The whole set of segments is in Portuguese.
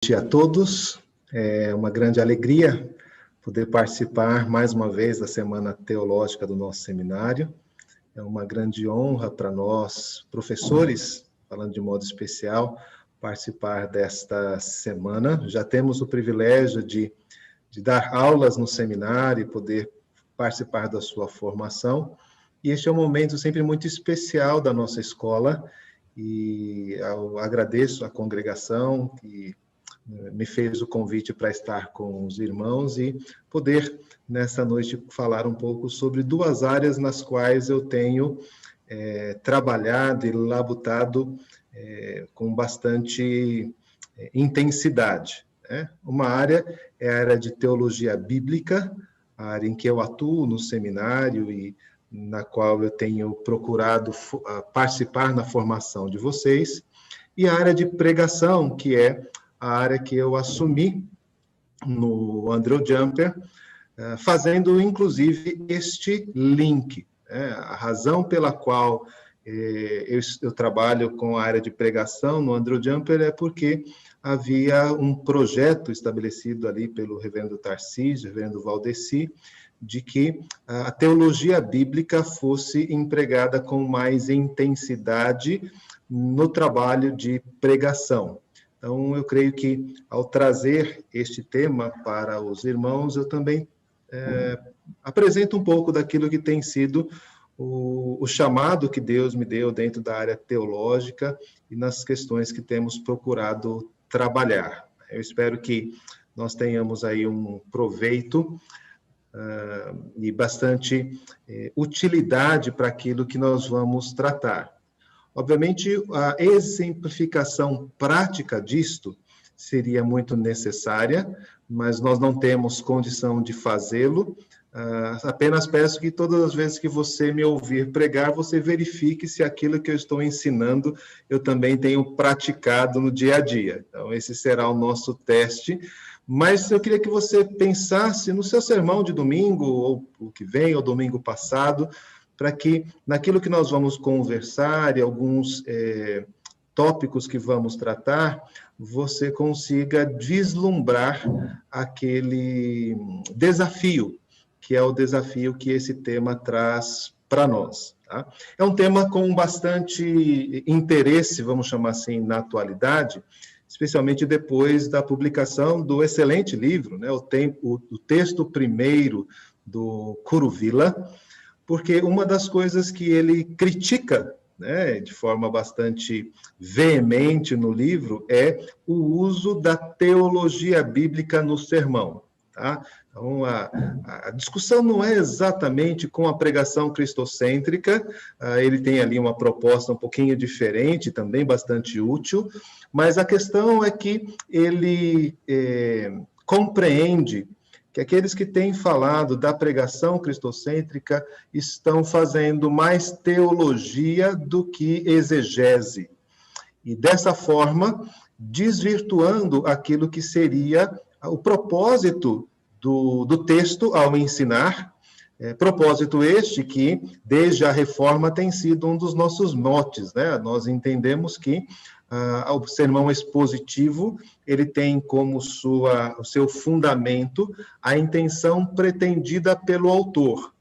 Boa noite a todos, é uma grande alegria poder participar mais uma vez da Semana Teológica do nosso seminário. É uma grande honra para nós, professores, falando de modo especial, participar desta semana. Já temos o privilégio de dar aulas no seminário e poder participar da sua formação. E este é um momento sempre muito especial da nossa escola, e eu agradeço à congregação que me fez o convite para estar com os irmãos e poder, nessa noite, falar um pouco sobre duas áreas nas quais eu tenho trabalhado e labutado com bastante intensidade. Uma área é a área de teologia bíblica, a área em que eu atuo no seminário e na qual eu tenho procurado participar na formação de vocês, e a área de pregação, que é a área que eu assumi no Andrew Jumper, fazendo, inclusive, este link. A razão pela qual eu trabalho com a área de pregação no Andrew Jumper é porque havia um projeto estabelecido ali pelo reverendo Tarcísio, reverendo Valdeci, de que a teologia bíblica fosse empregada com mais intensidade no trabalho de pregação. Então, eu creio que, ao trazer este tema para os irmãos, eu também apresento um pouco daquilo que tem sido o chamado que Deus me deu dentro da área teológica e nas questões que temos procurado trabalhar. Eu espero que nós tenhamos aí um proveito e bastante utilidade para aquilo que nós vamos tratar. Obviamente, a exemplificação prática disto seria muito necessária, mas nós não temos condição de fazê-lo. Apenas peço que todas as vezes que você me ouvir pregar, você verifique se aquilo que eu estou ensinando eu também tenho praticado no dia a dia. Então, esse será o nosso teste. Mas eu queria que você pensasse no seu sermão de domingo, ou o que vem, ou domingo passado, para que, naquilo que nós vamos conversar e alguns tópicos que vamos tratar, você consiga vislumbrar aquele desafio, que é o desafio que esse tema traz para nós. Tá? É um tema com bastante interesse, vamos chamar assim, na atualidade, especialmente depois da publicação do excelente livro, né, o texto primeiro do Kuruvilla, porque uma das coisas que ele critica, né, de forma bastante veemente no livro, é o uso da teologia bíblica no sermão. Tá? Então, a discussão não é exatamente com a pregação cristocêntrica, ele tem ali uma proposta um pouquinho diferente, também bastante útil, mas a questão é que ele compreende que aqueles que têm falado da pregação cristocêntrica estão fazendo mais teologia do que exegese. E, dessa forma, desvirtuando aquilo que seria o propósito do texto ao ensinar, propósito este que, desde a Reforma, tem sido um dos nossos motes, né? Nós entendemos que o sermão expositivo, ele tem como o seu fundamento a intenção pretendida pelo autor.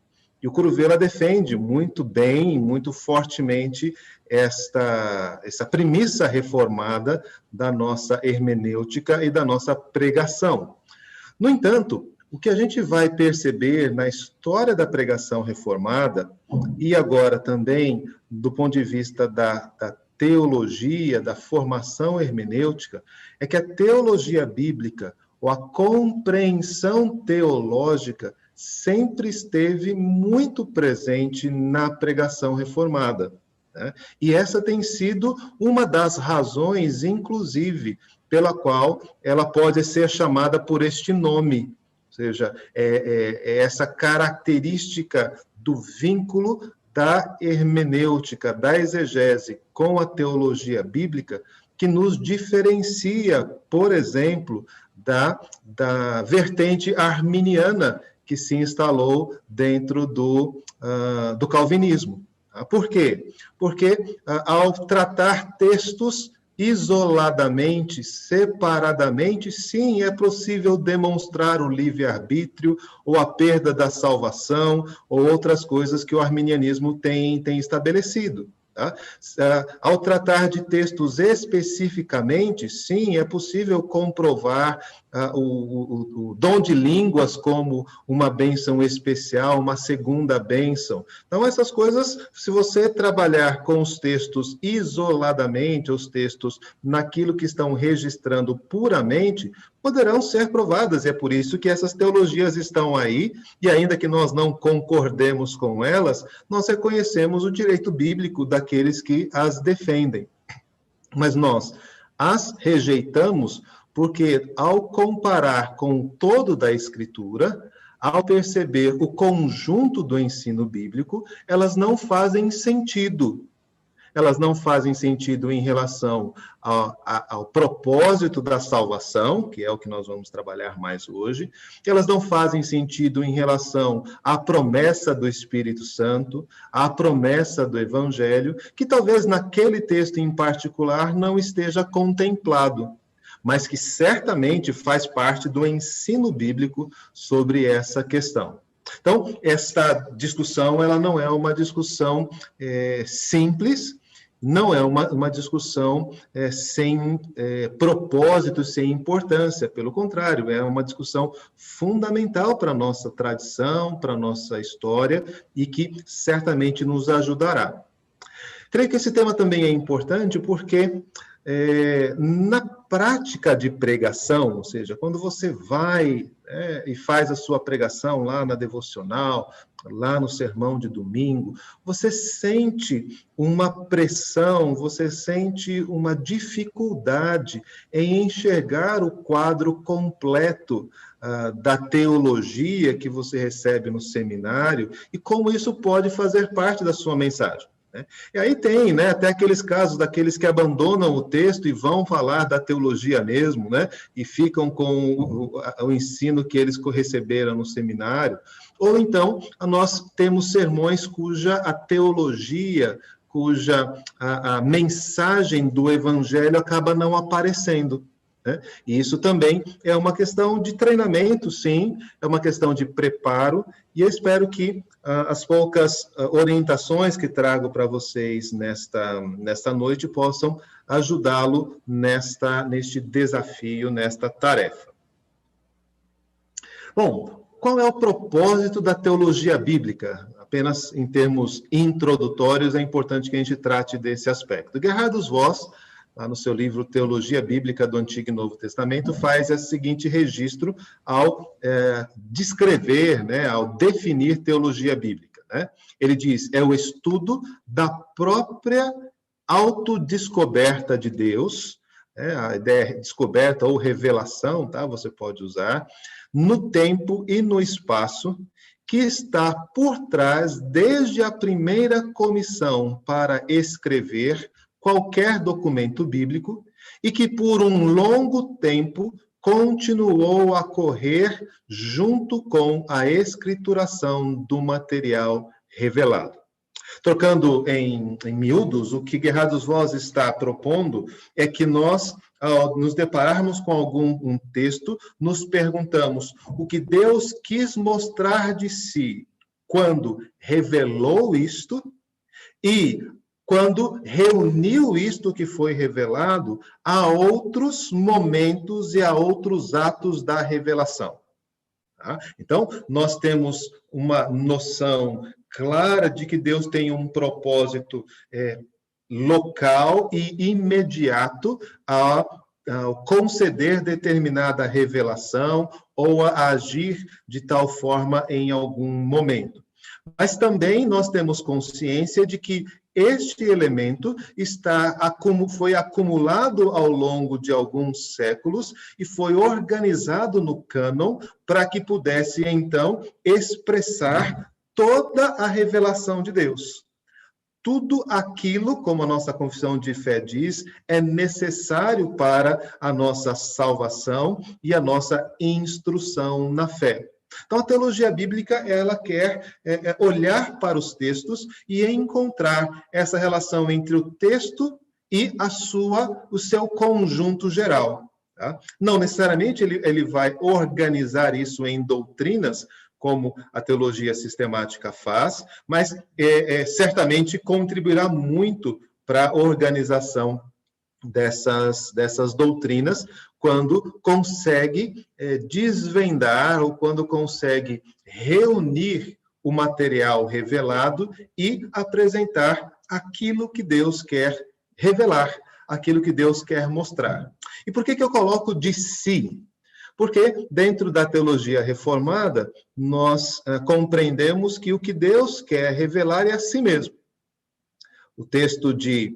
E o Kuruvilla defende muito bem, muito fortemente essa premissa reformada da nossa hermenêutica e da nossa pregação. No entanto, o que a gente vai perceber na história da pregação reformada, e agora também do ponto de vista da teologia, da formação hermenêutica, é que a teologia bíblica, ou a compreensão teológica, sempre esteve muito presente na pregação reformada. Né? E essa tem sido uma das razões, inclusive, pela qual ela pode ser chamada por este nome. Ou seja, é essa característica do vínculo da hermenêutica, da exegese com a teologia bíblica, que nos diferencia, por exemplo, da vertente arminiana que se instalou dentro do calvinismo. Por quê? Porque, ao tratar textos isoladamente, separadamente, sim, é possível demonstrar o livre-arbítrio ou a perda da salvação ou outras coisas que o arminianismo tem estabelecido. Tá? Ao tratar de textos especificamente, sim, é possível comprovar o dom de línguas como uma bênção especial, uma segunda bênção. Então, essas coisas, se você trabalhar com os textos isoladamente, os textos naquilo que estão registrando puramente, poderão ser provadas. E é por isso que essas teologias estão aí, e ainda que nós não concordemos com elas, nós reconhecemos o direito bíblico daqueles que as defendem. Mas nós as rejeitamos porque, ao comparar com o todo da Escritura, ao perceber o conjunto do ensino bíblico, elas não fazem sentido. Elas não fazem sentido em relação ao propósito da salvação, que é o que nós vamos trabalhar mais hoje. Elas não fazem sentido em relação à promessa do Espírito Santo, à promessa do Evangelho, que talvez naquele texto em particular não esteja contemplado, mas que certamente faz parte do ensino bíblico sobre essa questão. Então, esta discussão, ela não é uma discussão simples, não é uma discussão sem propósito, sem importância. Pelo contrário, é uma discussão fundamental para a nossa tradição, para a nossa história, e que certamente nos ajudará. Creio que esse tema também é importante porque na prática de pregação, ou seja, quando você vai e faz a sua pregação lá na devocional, lá no sermão de domingo, você sente uma pressão, você sente uma dificuldade em enxergar o quadro completo da teologia que você recebe no seminário e como isso pode fazer parte da sua mensagem. E aí tem, até aqueles casos daqueles que abandonam o texto e vão falar da teologia mesmo, e ficam com o ensino que eles receberam no seminário. Ou então, nós temos sermões cuja a teologia, cuja a mensagem do evangelho acaba não aparecendo. E isso também é uma questão de treinamento, sim, é uma questão de preparo, e eu espero que as poucas orientações que trago para vocês nesta noite possam ajudá-lo neste desafio, nesta tarefa. Bom, qual é o propósito da teologia bíblica? Apenas em termos introdutórios, é importante que a gente trate desse aspecto. Gerhardus Voss, lá no seu livro Teologia Bíblica do Antigo e Novo Testamento, faz esse seguinte registro ao descrever, ao definir teologia bíblica. Ele diz, é o estudo da própria autodescoberta de Deus, a ideia é descoberta ou revelação, tá? Você pode usar, no tempo e no espaço, que está por trás desde a primeira comissão para escrever qualquer documento bíblico e que por um longo tempo continuou a correr junto com a escrituração do material revelado. Trocando em miúdos, o que Gerhardus Voss está propondo é que nós, ao nos depararmos com algum texto, nos perguntamos o que Deus quis mostrar de si quando revelou isto e quando reuniu isto que foi revelado a outros momentos e a outros atos da revelação. Tá? Então, nós temos uma noção clara de que Deus tem um propósito local e imediato ao conceder determinada revelação ou a agir de tal forma em algum momento. Mas também nós temos consciência de que este elemento foi acumulado ao longo de alguns séculos e foi organizado no cânon para que pudesse, então, expressar toda a revelação de Deus. Tudo aquilo, como a nossa confissão de fé diz, é necessário para a nossa salvação e a nossa instrução na fé. Então, a teologia bíblica, ela quer olhar para os textos e encontrar essa relação entre o texto e o seu conjunto geral. Tá? Não necessariamente ele vai organizar isso em doutrinas, como a teologia sistemática faz, mas certamente contribuirá muito para a organização dessas doutrinas, quando consegue desvendar ou quando consegue reunir o material revelado e apresentar aquilo que Deus quer revelar, aquilo que Deus quer mostrar. E por que eu coloco de si? Porque dentro da teologia reformada, nós compreendemos que o que Deus quer revelar é a si mesmo. O texto de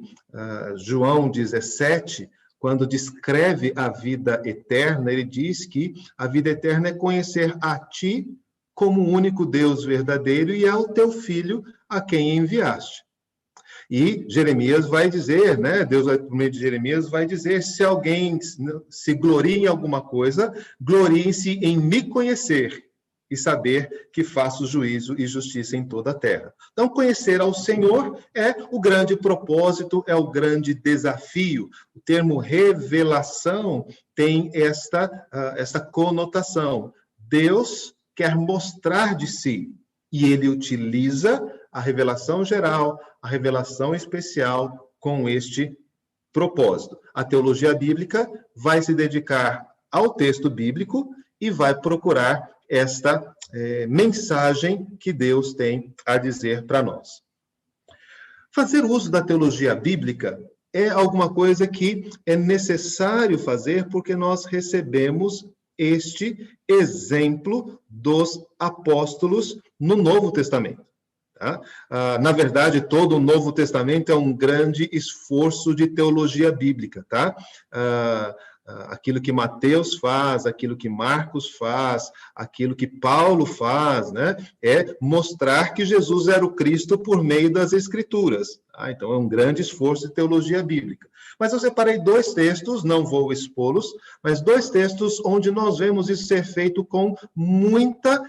João 17, quando descreve a vida eterna, ele diz que a vida eterna é conhecer a ti como o único Deus verdadeiro e ao teu Filho a quem enviaste. E Jeremias vai dizer, né? Deus, por meio de Jeremias, vai dizer: se alguém se gloria em alguma coisa, glorie-se em me conhecer e saber que faço juízo e justiça em toda a terra. Então, conhecer ao Senhor é o grande propósito, é o grande desafio. O termo revelação tem esta conotação. Deus quer mostrar de si, e ele utiliza a revelação geral, a revelação especial com este propósito. A teologia bíblica vai se dedicar ao texto bíblico e vai procurar esta mensagem que Deus tem a dizer para nós. Fazer uso da teologia bíblica é alguma coisa que é necessário fazer porque nós recebemos este exemplo dos apóstolos no Novo Testamento. Tá? Na verdade, todo o Novo Testamento é um grande esforço de teologia bíblica. Tá? Aquilo que Mateus faz, aquilo que Marcos faz, aquilo que Paulo faz, né, é mostrar que Jesus era o Cristo por meio das Escrituras. Tá? Então, é um grande esforço de teologia bíblica. Mas eu separei 2 textos, não vou expô-los, mas 2 textos onde nós vemos isso ser feito com muita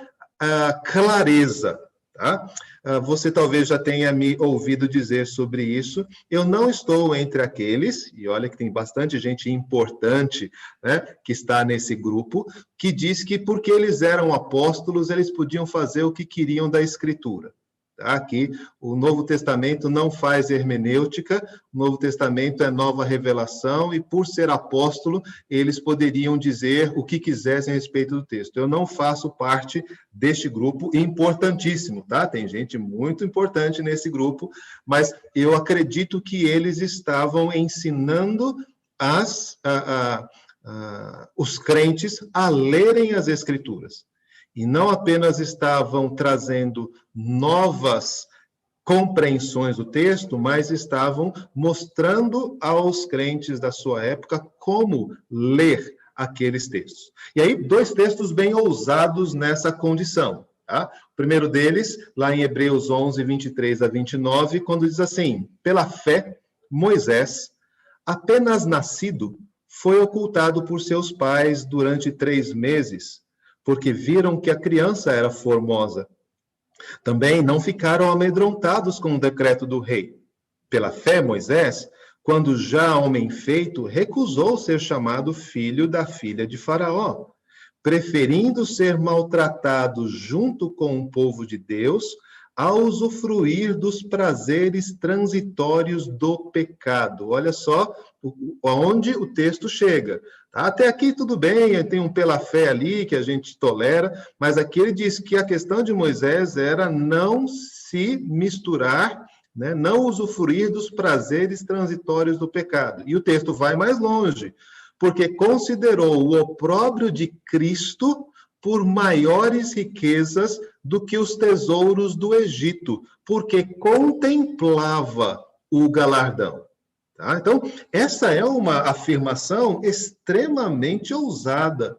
clareza. Tá? Você talvez já tenha me ouvido dizer sobre isso. Eu não estou entre aqueles, e olha que tem bastante gente importante, né, que está nesse grupo, que diz que porque eles eram apóstolos, eles podiam fazer o que queriam da Escritura. Tá? Que o Novo Testamento não faz hermenêutica, o Novo Testamento é nova revelação, e por ser apóstolo, eles poderiam dizer o que quisessem a respeito do texto. Eu não faço parte deste grupo, importantíssimo, tá? Tem gente muito importante nesse grupo, mas eu acredito que eles estavam ensinando os crentes a lerem as Escrituras. E não apenas estavam trazendo novas compreensões do texto, mas estavam mostrando aos crentes da sua época como ler aqueles textos. E aí, 2 textos bem ousados nessa condição. Tá? O primeiro deles, lá em Hebreus 11, 23 a 29, quando diz assim: pela fé, Moisés, apenas nascido, foi ocultado por seus pais durante 3 meses, porque viram que a criança era formosa. Também não ficaram amedrontados com o decreto do rei. Pela fé, Moisés, quando já homem feito, recusou ser chamado filho da filha de Faraó, preferindo ser maltratado junto com o povo de Deus, a usufruir dos prazeres transitórios do pecado. Olha só aonde o texto chega. Até aqui tudo bem, tem um pela fé ali que a gente tolera, mas aqui ele diz que a questão de Moisés era não se misturar, né, não usufruir dos prazeres transitórios do pecado. E o texto vai mais longe, porque considerou o opróbrio de Cristo por maiores riquezas do que os tesouros do Egito, porque contemplava o galardão. Tá? Então, essa é uma afirmação extremamente ousada.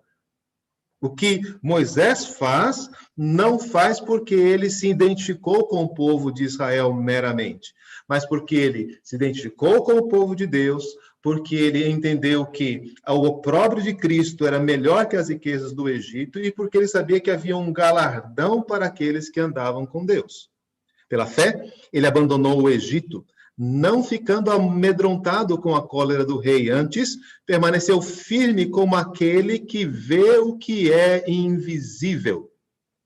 O que Moisés faz, não faz porque ele se identificou com o povo de Israel meramente, mas porque ele se identificou com o povo de Deus, porque ele entendeu que o opróbrio de Cristo era melhor que as riquezas do Egito e porque ele sabia que havia um galardão para aqueles que andavam com Deus. Pela fé, ele abandonou o Egito, não ficando amedrontado com a cólera do rei. Antes, permaneceu firme como aquele que vê o que é invisível.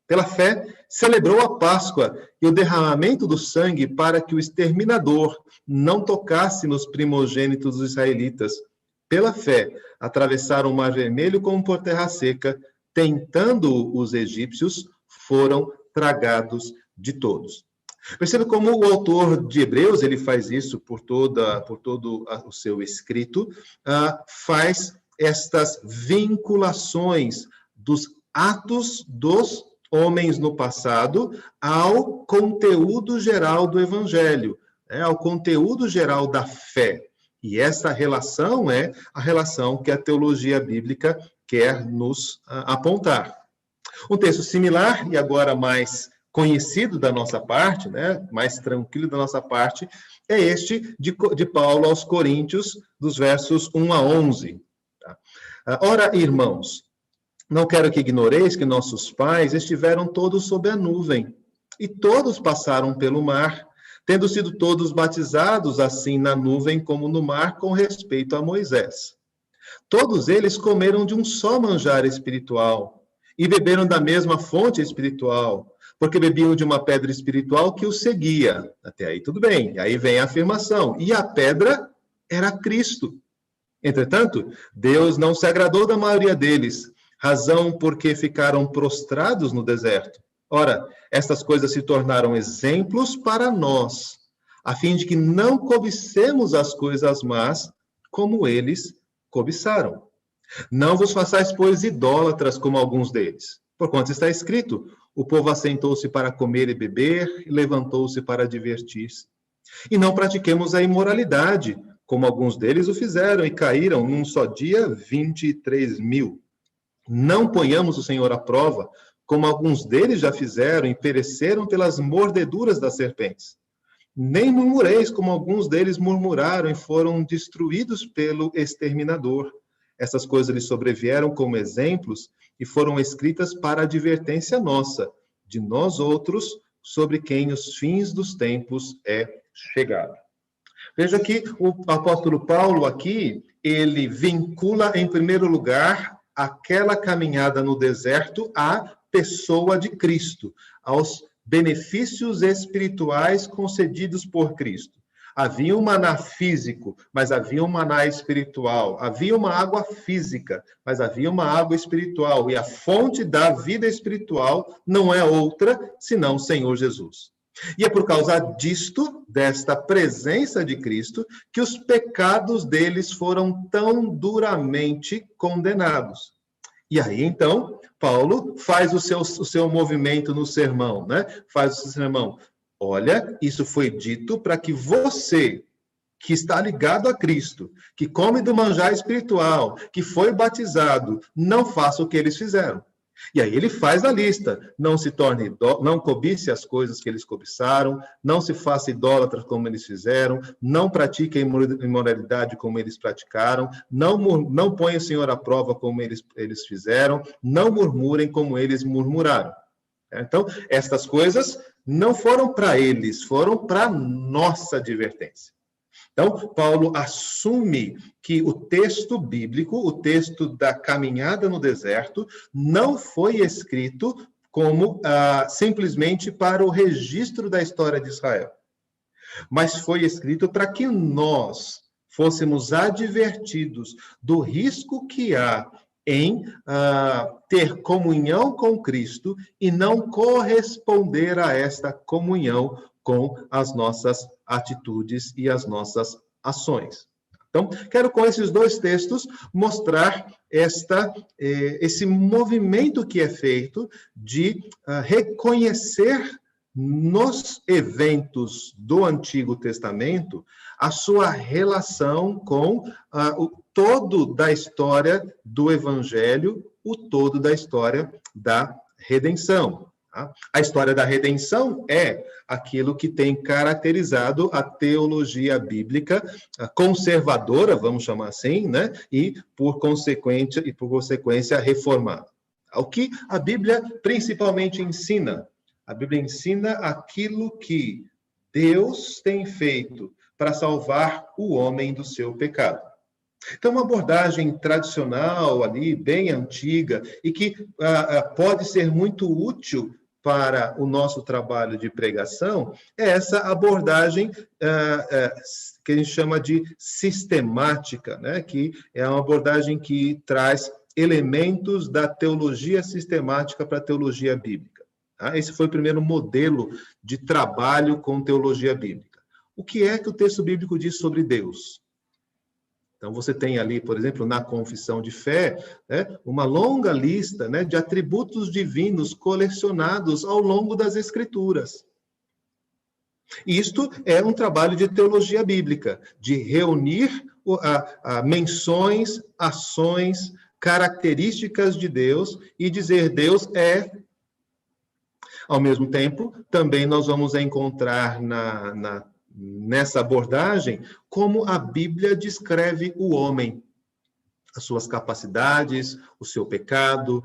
Pela fé, celebrou a Páscoa e o derramamento do sangue para que o exterminador não tocasse nos primogênitos dos israelitas. Pela fé, atravessaram o Mar Vermelho como por terra seca, tentando os egípcios, foram tragados de todos. Perceba como o autor de Hebreus, ele faz isso por todo o seu escrito, faz estas vinculações dos atos dos homens no passado ao conteúdo geral do Evangelho, ao conteúdo geral da fé. E essa relação é a relação que a teologia bíblica quer nos apontar. Um texto similar, e agora mais conhecido da nossa parte, mais tranquilo da nossa parte, é este de Paulo aos Coríntios, dos versos 1 a 11. Tá? Ora, irmãos, não quero que ignoreis que nossos pais estiveram todos sob a nuvem, e todos passaram pelo mar, tendo sido todos batizados assim na nuvem como no mar com respeito a Moisés. Todos eles comeram de um só manjar espiritual, e beberam da mesma fonte espiritual, porque bebiam de uma pedra espiritual que os seguia. Até aí tudo bem, aí vem a afirmação. E a pedra era Cristo. Entretanto, Deus não se agradou da maioria deles, razão porque ficaram prostrados no deserto. Ora, estas coisas se tornaram exemplos para nós, a fim de que não cobicemos as coisas más, como eles cobiçaram. Não vos façais, pois, idólatras como alguns deles. Porquanto está escrito, o povo assentou-se para comer e beber, e levantou-se para divertir-se. E não pratiquemos a imoralidade, como alguns deles o fizeram, e caíram num só dia 23.000. Não ponhamos o Senhor à prova, como alguns deles já fizeram, e pereceram pelas mordeduras das serpentes. Nem murmureis, como alguns deles murmuraram, e foram destruídos pelo exterminador. Essas coisas lhes sobrevieram como exemplos, e foram escritas para advertência nossa, de nós outros, sobre quem os fins dos tempos é chegado. Veja que o apóstolo Paulo aqui, ele vincula em primeiro lugar aquela caminhada no deserto à pessoa de Cristo, aos benefícios espirituais concedidos por Cristo. Havia um maná físico, mas havia um maná espiritual. Havia uma água física, mas havia uma água espiritual. E a fonte da vida espiritual não é outra senão o Senhor Jesus. E é por causa disto, desta presença de Cristo, que os pecados deles foram tão duramente condenados. E aí, então, Paulo faz o seu movimento no sermão, Faz o seu sermão. Olha, isso foi dito para que você, que está ligado a Cristo, que come do manjar espiritual, que foi batizado, não faça o que eles fizeram. E aí ele faz a lista. Não se torne não cobice as coisas que eles cobiçaram, não se faça idólatra como eles fizeram, não pratique a imoralidade como eles praticaram, não ponha o Senhor à prova como eles fizeram, não murmurem como eles murmuraram. Então, estas coisas não foram para eles, foram para nossa advertência. Então, Paulo assume que o texto bíblico, o texto da caminhada no deserto, não foi escrito como simplesmente para o registro da história de Israel, mas foi escrito para que nós fôssemos advertidos do risco que há em ter comunhão com Cristo e não corresponder a esta comunhão com as nossas atitudes e as nossas ações. Então, quero com esses dois textos mostrar esse movimento que é feito de reconhecer nos eventos do Antigo Testamento a sua relação com o todo da história do Evangelho, o todo da história da redenção. Tá? A história da redenção é aquilo que tem caracterizado a teologia bíblica conservadora, vamos chamar assim, e por consequência reformada. O que a Bíblia principalmente ensina? A Bíblia ensina aquilo que Deus tem feito para salvar o homem do seu pecado. Então, uma abordagem tradicional ali, bem antiga, e que pode ser muito útil para o nosso trabalho de pregação, é essa abordagem que a gente chama de sistemática, né? Que é uma abordagem que traz elementos da teologia sistemática para a teologia bíblica. Tá? Esse foi o primeiro modelo de trabalho com teologia bíblica. O que é que o texto bíblico diz sobre Deus? Então, você tem ali, por exemplo, na confissão de fé, né, uma longa lista, né, de atributos divinos colecionados ao longo das Escrituras. Isto é um trabalho de teologia bíblica, de reunir menções, ações, características de Deus e dizer Deus é. Ao mesmo tempo, também nós vamos encontrar nessa abordagem como a Bíblia descreve o homem, as suas capacidades, o seu pecado,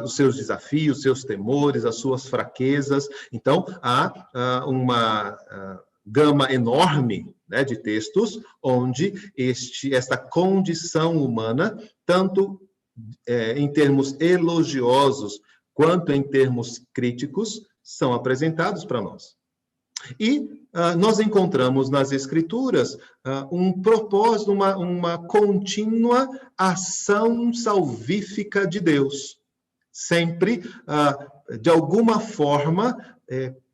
os seus desafios, seus temores, as suas fraquezas. Então, há uma gama enorme, né, de textos onde esta condição humana, tanto em termos elogiosos quanto em termos críticos, são apresentados para nós. E nós encontramos nas Escrituras um propósito, uma contínua ação salvífica de Deus. Sempre, de alguma forma,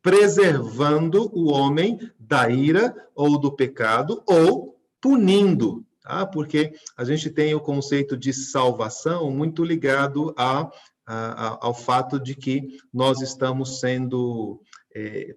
preservando o homem da ira ou do pecado, ou punindo. Tá? Porque a gente tem o conceito de salvação muito ligado ao fato de que nós estamos sendo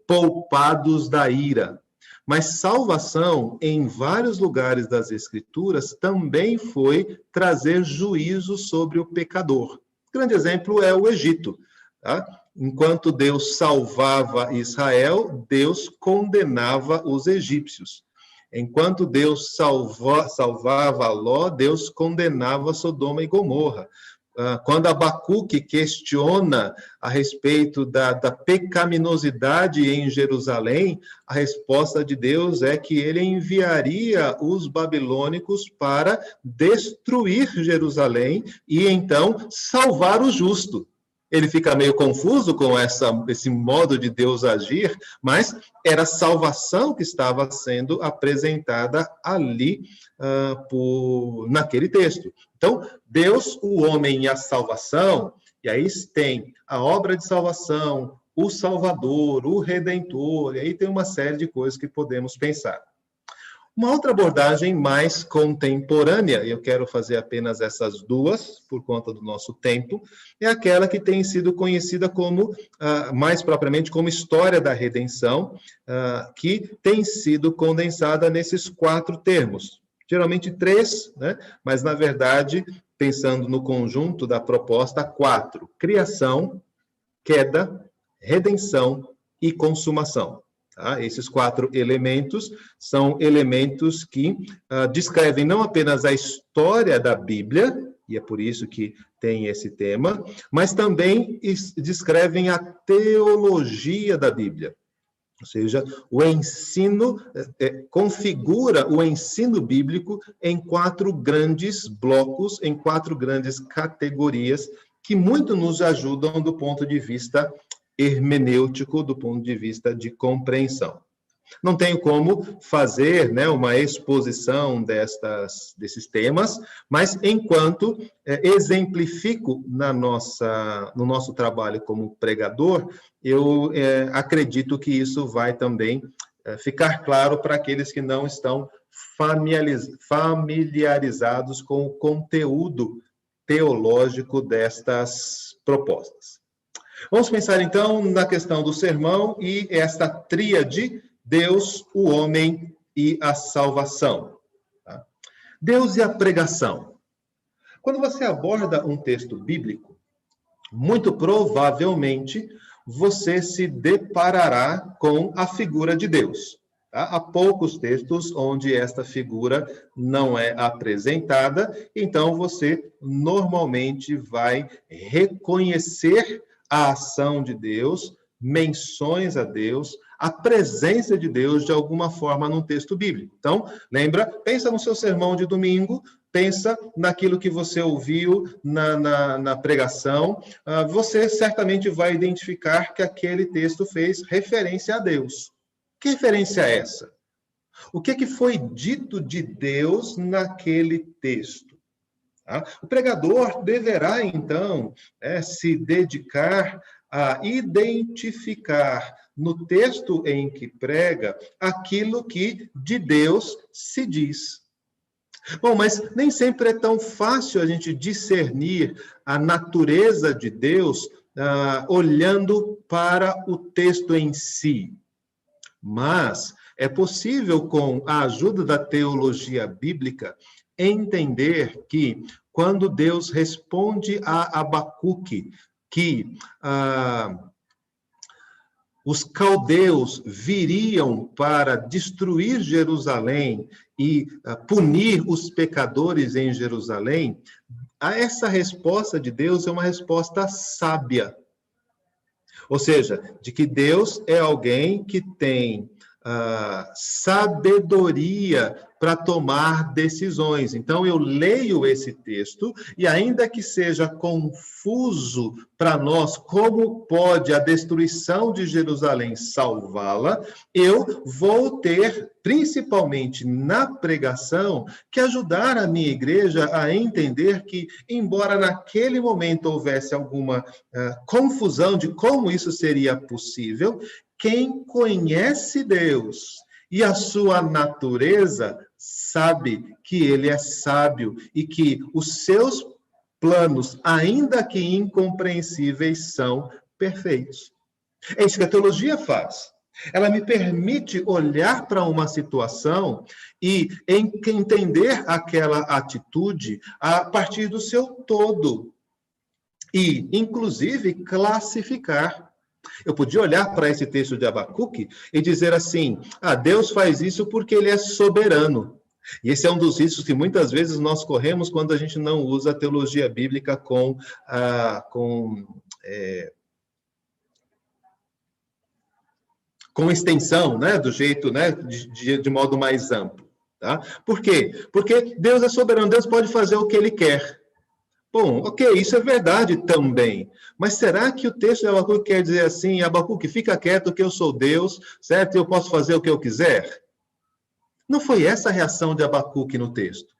poupados da ira. Mas salvação, em vários lugares das Escrituras, também foi trazer juízo sobre o pecador. Grande exemplo é o Egito. Tá? Enquanto Deus salvava Israel, Deus condenava os egípcios. Enquanto Deus salvava Ló, Deus condenava Sodoma e Gomorra. Quando Abacuque questiona a respeito da pecaminosidade em Jerusalém, a resposta de Deus é que ele enviaria os babilônicos para destruir Jerusalém e então salvar o justo. Ele fica meio confuso com esse modo de Deus agir, mas era a salvação que estava sendo apresentada ali naquele texto. Então, Deus, o homem e a salvação, e aí tem a obra de salvação, o Salvador, o Redentor, e aí tem uma série de coisas que podemos pensar. Uma outra abordagem mais contemporânea, e eu quero fazer apenas essas duas, por conta do nosso tempo, é aquela que tem sido conhecida como, mais propriamente, como história da redenção, que tem sido condensada nesses 4 termos. Geralmente 3, né? Mas, na verdade, pensando no conjunto da proposta, 4. Criação, queda, redenção e consumação. Tá? Esses 4 elementos são elementos que descrevem não apenas a história da Bíblia, e é por isso que tem esse tema, mas também descrevem a teologia da Bíblia. Ou seja, o ensino configura o ensino bíblico em 4 grandes blocos, em 4 grandes categorias, que muito nos ajudam do ponto de vista hermenêutico, do ponto de vista de compreensão. Não tenho como fazer, né, uma exposição desses temas, mas enquanto exemplifico no nosso trabalho como pregador, eu acredito que isso vai também ficar claro para aqueles que não estão familiarizados com o conteúdo teológico destas propostas. Vamos pensar, então, na questão do sermão e esta tríade: Deus, o homem e a salvação. Tá? Deus e a pregação. Quando você aborda um texto bíblico, muito provavelmente você se deparará com a figura de Deus. Tá? Há poucos textos onde esta figura não é apresentada, então você normalmente vai reconhecer a ação de Deus menções a Deus, a presença de Deus de alguma forma num texto bíblico. Então, lembra, pensa no seu sermão de domingo, pensa naquilo que você ouviu na pregação, você certamente vai identificar que aquele texto fez referência a Deus. Que referência é essa? O que foi dito de Deus naquele texto? Tá? O pregador deverá, então, se dedicar a identificar no texto em que prega aquilo que de Deus se diz. Bom, mas nem sempre é tão fácil a gente discernir a natureza de Deus olhando para o texto em si. Mas é possível, com a ajuda da teologia bíblica, entender que quando Deus responde a Abacuque que os caldeus viriam para destruir Jerusalém e punir os pecadores em Jerusalém, essa resposta de Deus é uma resposta sábia. Ou seja, de que Deus é alguém que tem sabedoria para tomar decisões. Então, eu leio esse texto e, ainda que seja confuso para nós como pode a destruição de Jerusalém salvá-la, eu vou ter, principalmente na pregação, que ajudar a minha igreja a entender que, embora naquele momento houvesse alguma confusão de como isso seria possível, quem conhece Deus e a sua natureza sabe que ele é sábio e que os seus planos, ainda que incompreensíveis, são perfeitos. É isso que a teologia faz. Ela me permite olhar para uma situação e entender aquela atitude a partir do seu todo e, inclusive, classificar. Eu podia olhar para esse texto de Abacuque e dizer assim, Deus faz isso porque ele é soberano. E esse é um dos riscos que muitas vezes nós corremos quando a gente não usa a teologia bíblica com extensão, né, do jeito, né, de modo mais amplo. Tá? Por quê? Porque Deus é soberano, Deus pode fazer o que ele quer. Bom, ok, isso é verdade também. Mas será que o texto de Abacuque quer dizer assim, Abacuque, fica quieto que eu sou Deus, certo? Eu posso fazer o que eu quiser? Não foi essa a reação de Abacuque no texto.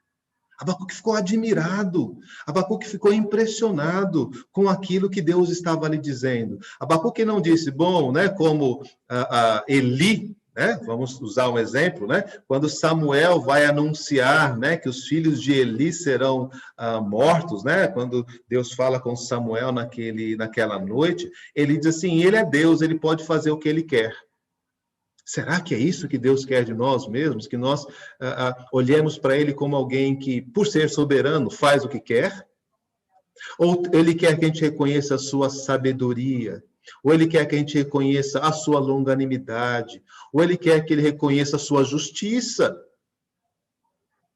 Abacuque ficou admirado, Abacuque ficou impressionado com aquilo que Deus estava lhe dizendo. Abacuque não disse, bom, né, como Eli, né, vamos usar um exemplo, né, quando Samuel vai anunciar, né, que os filhos de Eli serão mortos, né, quando Deus fala com Samuel naquela noite, ele diz assim, ele é Deus, ele pode fazer o que ele quer. Será que é isso que Deus quer de nós mesmos? Que nós olhemos para ele como alguém que, por ser soberano, faz o que quer? Ou ele quer que a gente reconheça a sua sabedoria? Ou ele quer que a gente reconheça a sua longanimidade? Ou ele quer que ele reconheça a sua justiça?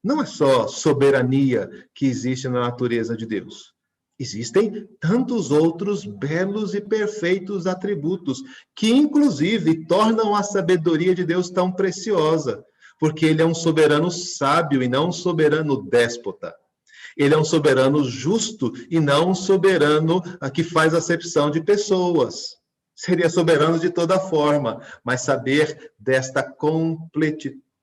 Não é só soberania que existe na natureza de Deus. Existem tantos outros belos e perfeitos atributos que, inclusive, tornam a sabedoria de Deus tão preciosa, porque ele é um soberano sábio e não um soberano déspota. Ele é um soberano justo e não um soberano que faz acepção de pessoas. Seria soberano de toda forma, mas saber desta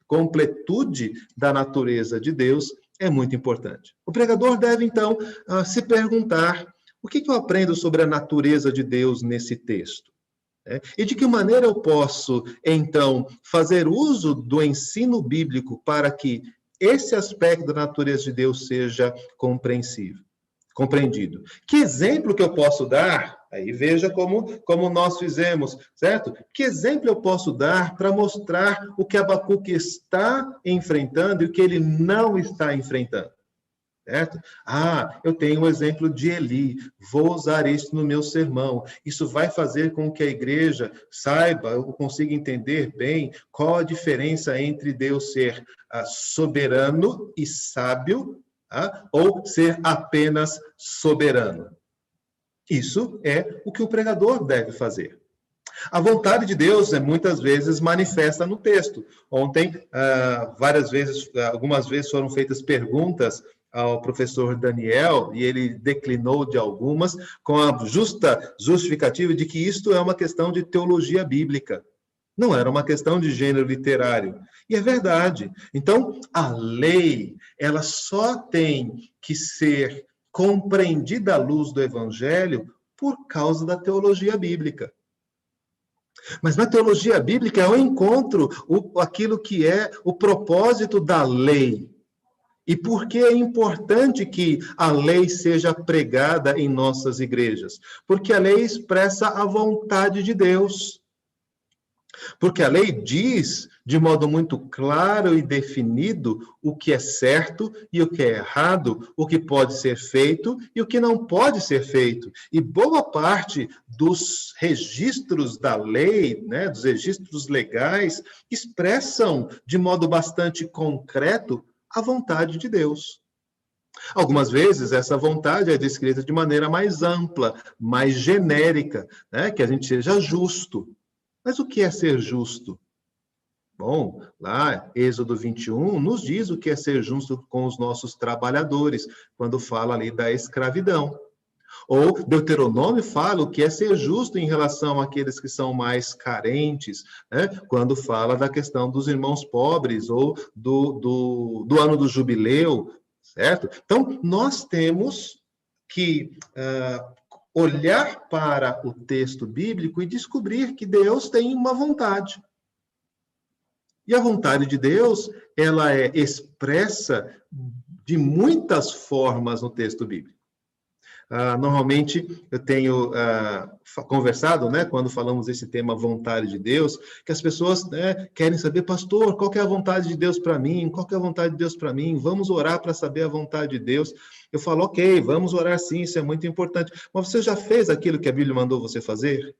completude da natureza de Deus é muito importante. O pregador deve, então, se perguntar, o que eu aprendo sobre a natureza de Deus nesse texto? E de que maneira eu posso, então, fazer uso do ensino bíblico para que esse aspecto da natureza de Deus seja compreendido? Que exemplo que eu posso dar? Aí veja como nós fizemos, certo? Que exemplo eu posso dar para mostrar o que Abacuque está enfrentando e o que ele não está enfrentando? Certo? Eu tenho um exemplo de Eli, vou usar isso no meu sermão. Isso vai fazer com que a igreja saiba, ou consiga entender bem qual a diferença entre Deus ser soberano e sábio, ou ser apenas soberano. Isso é o que o pregador deve fazer. A vontade de Deus é muitas vezes manifesta no texto. Ontem, algumas vezes foram feitas perguntas ao professor Daniel e ele declinou de algumas com a justa justificativa de que isto é uma questão de teologia bíblica. Não era uma questão de gênero literário. E é verdade. Então, a lei, ela só tem que ser compreendida à luz do evangelho por causa da teologia bíblica. Mas na teologia bíblica eu encontro aquilo que é o propósito da lei. E por que é importante que a lei seja pregada em nossas igrejas? Porque a lei expressa a vontade de Deus. Porque a lei diz, de modo muito claro e definido, o que é certo e o que é errado, o que pode ser feito e o que não pode ser feito. E boa parte dos registros da lei, né, dos registros legais, expressam, de modo bastante concreto, a vontade de Deus. Algumas vezes essa vontade é descrita de maneira mais ampla, mais genérica, né, que a gente seja justo. Mas o que é ser justo? Bom, lá, Êxodo 21 nos diz o que é ser justo com os nossos trabalhadores, quando fala ali da escravidão. Ou Deuteronômio fala o que é ser justo em relação àqueles que são mais carentes, né? Quando fala da questão dos irmãos pobres ou do ano do jubileu, certo? Então, nós temos que olhar para o texto bíblico e descobrir que Deus tem uma vontade. E a vontade de Deus, ela é expressa de muitas formas no texto bíblico. Normalmente, eu tenho conversado, né, quando falamos desse tema vontade de Deus, que as pessoas, né, querem saber, pastor, qual que é a vontade de Deus para mim? Qual que é a vontade de Deus para mim? Vamos orar para saber a vontade de Deus. Eu falo, ok, vamos orar sim, isso é muito importante. Mas você já fez aquilo que a Bíblia mandou você fazer?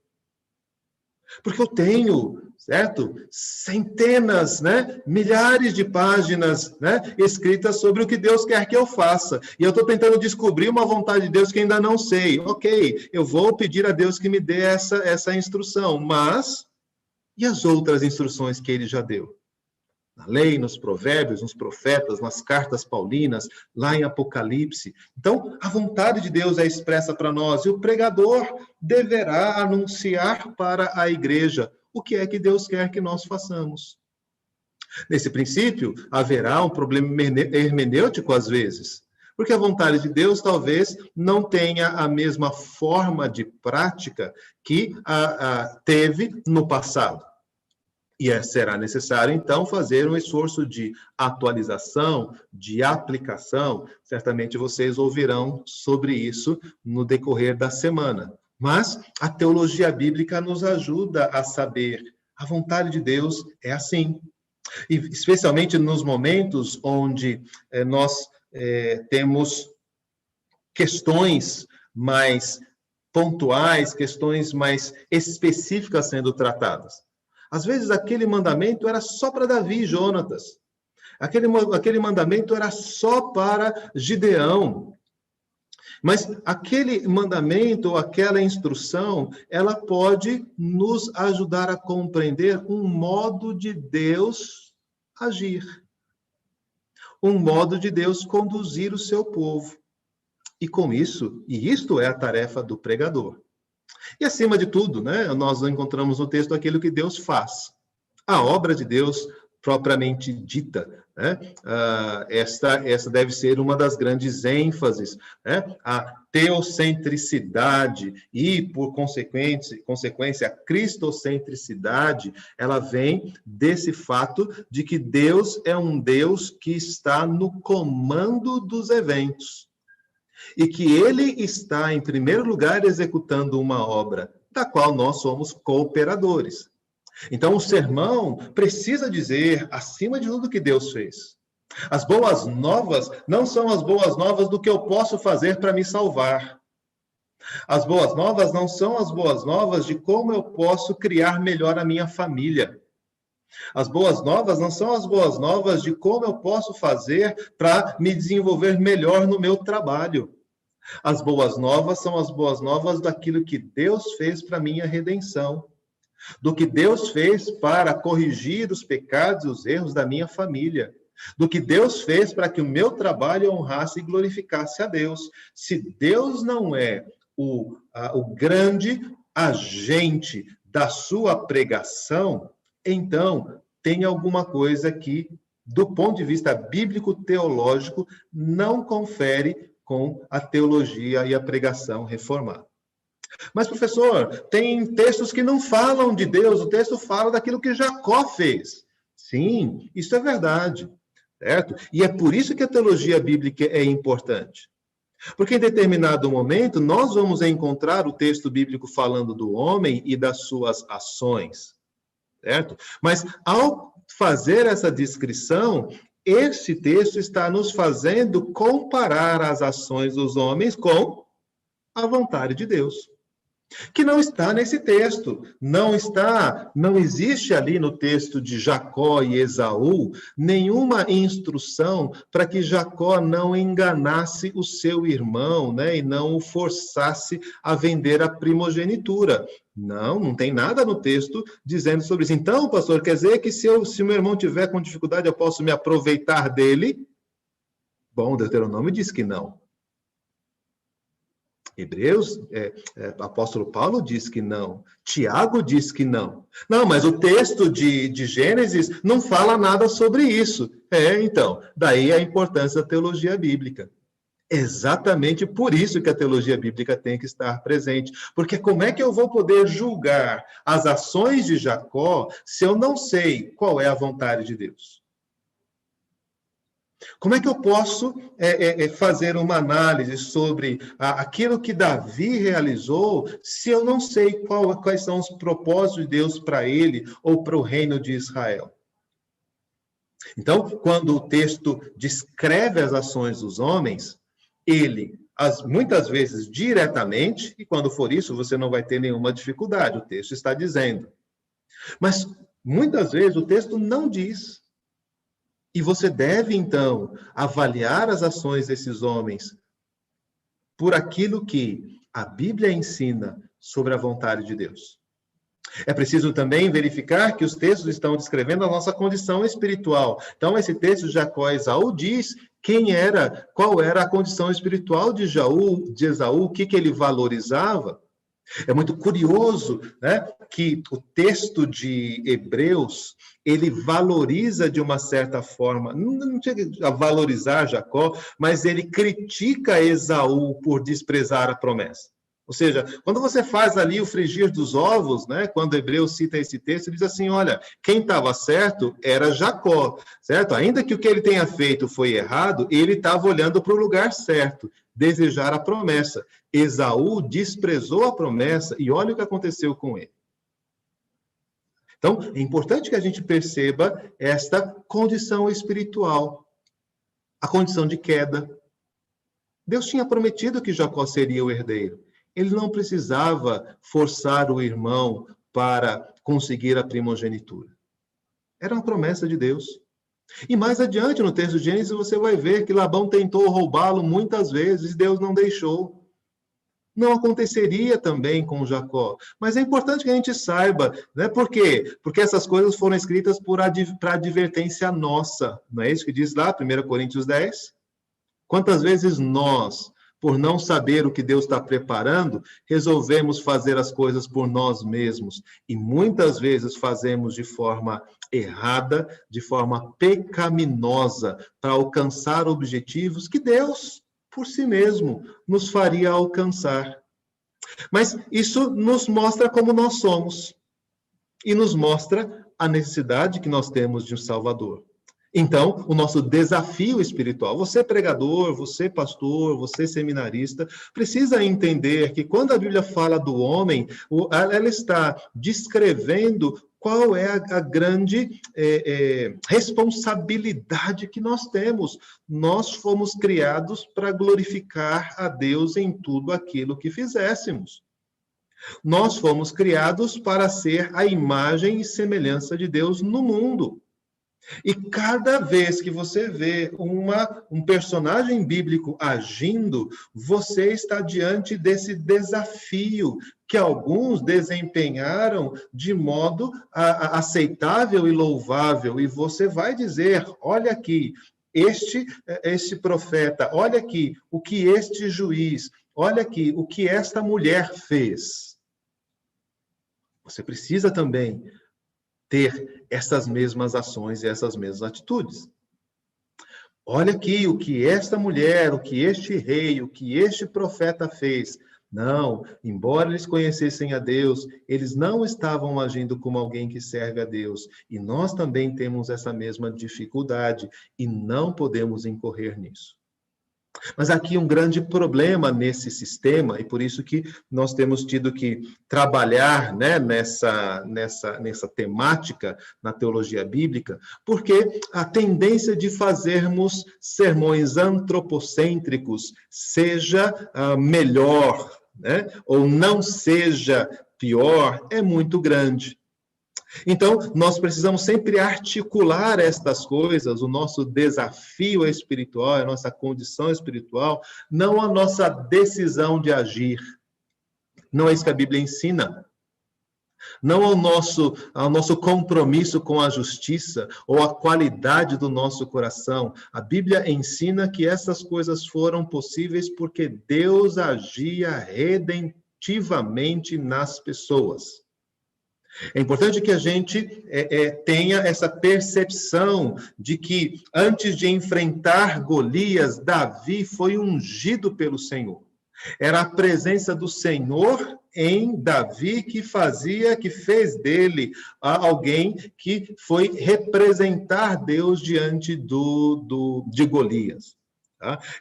Porque eu tenho, certo? Centenas, né? Milhares de páginas, né? Escritas sobre o que Deus quer que eu faça. E eu estou tentando descobrir uma vontade de Deus que ainda não sei. Ok, eu vou pedir a Deus que me dê essa instrução. Mas, e as outras instruções que Ele já deu? Na lei, nos provérbios, nos profetas, nas cartas paulinas, lá em Apocalipse. Então, a vontade de Deus é expressa para nós, e o pregador deverá anunciar para a igreja o que é que Deus quer que nós façamos. Nesse princípio, haverá um problema hermenêutico às vezes, porque a vontade de Deus talvez não tenha a mesma forma de prática que teve no passado. E será necessário, então, fazer um esforço de atualização, de aplicação. Certamente vocês ouvirão sobre isso no decorrer da semana. Mas a teologia bíblica nos ajuda a saber a vontade de Deus é assim. E especialmente nos momentos onde nós temos questões mais pontuais, questões mais específicas sendo tratadas. Às vezes, aquele mandamento era só para Davi e Jonatas. Aquele mandamento era só para Gideão. Mas aquele mandamento ou aquela instrução, ela pode nos ajudar a compreender um modo de Deus agir. Um modo de Deus conduzir o seu povo. E com isso, e isto é a tarefa do pregador. E acima de tudo, né, nós encontramos no texto aquilo que Deus faz. A obra de Deus propriamente dita, né? Esta deve ser uma das grandes ênfases, né? A teocentricidade e, por consequência, a cristocentricidade, ela vem desse fato de que Deus é um Deus que está no comando dos eventos. E que ele está, em primeiro lugar, executando uma obra, da qual nós somos cooperadores. Então, o sermão precisa dizer, acima de tudo, o que Deus fez. As boas novas não são as boas novas do que eu posso fazer para me salvar. As boas novas não são as boas novas de como eu posso criar melhor a minha família. As boas novas não são as boas novas de como eu posso fazer para me desenvolver melhor no meu trabalho. As boas novas são as boas novas daquilo que Deus fez para minha redenção. do que Deus fez para corrigir os pecados e os erros da minha família, do que Deus fez para que o meu trabalho honrasse e glorificasse a Deus. Se Deus não é o grande agente da sua pregação, então tem alguma coisa que, do ponto de vista bíblico-teológico, não confere com a teologia e a pregação reformada. Mas, professor, tem textos que não falam de Deus, o texto fala daquilo que Jacó fez. Sim, isso é verdade, certo? E é por isso que a teologia bíblica é importante. Porque em determinado momento nós vamos encontrar o texto bíblico falando do homem e das suas ações, certo? Mas ao fazer essa descrição, esse texto está nos fazendo comparar as ações dos homens com a vontade de Deus, que não está nesse texto, não existe ali no texto de Jacó e Esaú nenhuma instrução para que Jacó não enganasse o seu irmão, né, e não o forçasse a vender a primogenitura. Não tem nada no texto dizendo sobre isso. Então, pastor, quer dizer que se o meu irmão tiver com dificuldade, eu posso me aproveitar dele? Bom, Deuteronômio diz que não. Hebreus, apóstolo Paulo diz que não. Tiago diz que não. Não, mas o texto de Gênesis não fala nada sobre isso. Então, daí a importância da teologia bíblica. Exatamente por isso que a teologia bíblica tem que estar presente. Porque como é que eu vou poder julgar as ações de Jacó se eu não sei qual é a vontade de Deus? Como é que eu posso fazer uma análise sobre aquilo que Davi realizou se eu não sei quais são os propósitos de Deus para ele ou para o reino de Israel? Então, quando o texto descreve as ações dos homens, ele, muitas vezes diretamente, e quando for isso, você não vai ter nenhuma dificuldade, o texto está dizendo. Mas, muitas vezes, o texto não diz. E você deve, então, avaliar as ações desses homens por aquilo que a Bíblia ensina sobre a vontade de Deus. É preciso também verificar que os textos estão descrevendo a nossa condição espiritual. Então, esse texto de Jacó e Esaú diz qual era a condição espiritual de Esaú, o que ele valorizava. É muito curioso, né, que o texto de Hebreus, ele valoriza de uma certa forma, não chega a valorizar Jacó, mas ele critica Esaú por desprezar a promessa. Ou seja, quando você faz ali o frigir dos ovos, né, quando Hebreus cita esse texto, ele diz assim, olha, quem estava certo era Jacó, certo? Ainda que o que ele tenha feito foi errado, ele estava olhando para o lugar certo, desejar a promessa. Esaú desprezou a promessa e olha o que aconteceu com ele. Então, é importante que a gente perceba esta condição espiritual, a condição de queda. Deus tinha prometido que Jacó seria o herdeiro. Ele não precisava forçar o irmão para conseguir a primogenitura. Era uma promessa de Deus. E mais adiante, no texto de Gênesis, você vai ver que Labão tentou roubá-lo muitas vezes, Deus não deixou. Não aconteceria também com Jacó. Mas é importante que a gente saiba, né? Por quê? Porque essas coisas foram escritas para advertência nossa. Não é isso que diz lá, 1 Coríntios 10? Quantas vezes nós, por não saber o que Deus está preparando, resolvemos fazer as coisas por nós mesmos. E muitas vezes fazemos de forma errada, de forma pecaminosa, para alcançar objetivos que Deus, por si mesmo, nos faria alcançar. Mas isso nos mostra como nós somos. E nos mostra a necessidade que nós temos de um Salvador. Então, o nosso desafio espiritual, você pregador, você pastor, você seminarista, precisa entender que quando a Bíblia fala do homem, ela está descrevendo qual é a grande responsabilidade que nós temos. Nós fomos criados para glorificar a Deus em tudo aquilo que fizéssemos. Nós fomos criados para ser a imagem e semelhança de Deus no mundo. E cada vez que você vê um personagem bíblico agindo, você está diante desse desafio que alguns desempenharam de modo aceitável e louvável. E você vai dizer, olha aqui, este profeta, olha aqui o que este juiz, olha aqui o que esta mulher fez. Você precisa também ter essas mesmas ações e essas mesmas atitudes. Olha aqui o que esta mulher, o que este rei, o que este profeta fez. Não, embora eles conhecessem a Deus, eles não estavam agindo como alguém que serve a Deus. E nós também temos essa mesma dificuldade e não podemos incorrer nisso. Mas aqui um grande problema nesse sistema, e por isso que nós temos tido que trabalhar, né, nessa temática na teologia bíblica, porque a tendência de fazermos sermões antropocêntricos seja melhor, né, ou não seja pior, é muito grande. Então, nós precisamos sempre articular estas coisas, o nosso desafio espiritual, a nossa condição espiritual, não a nossa decisão de agir. Não é isso que a Bíblia ensina. Não ao nosso compromisso com a justiça ou a qualidade do nosso coração. A Bíblia ensina que essas coisas foram possíveis porque Deus agia redentivamente nas pessoas. É importante que a gente tenha essa percepção de que, antes de enfrentar Golias, Davi foi ungido pelo Senhor. Era a presença do Senhor em Davi que fez dele alguém que foi representar Deus diante de Golias.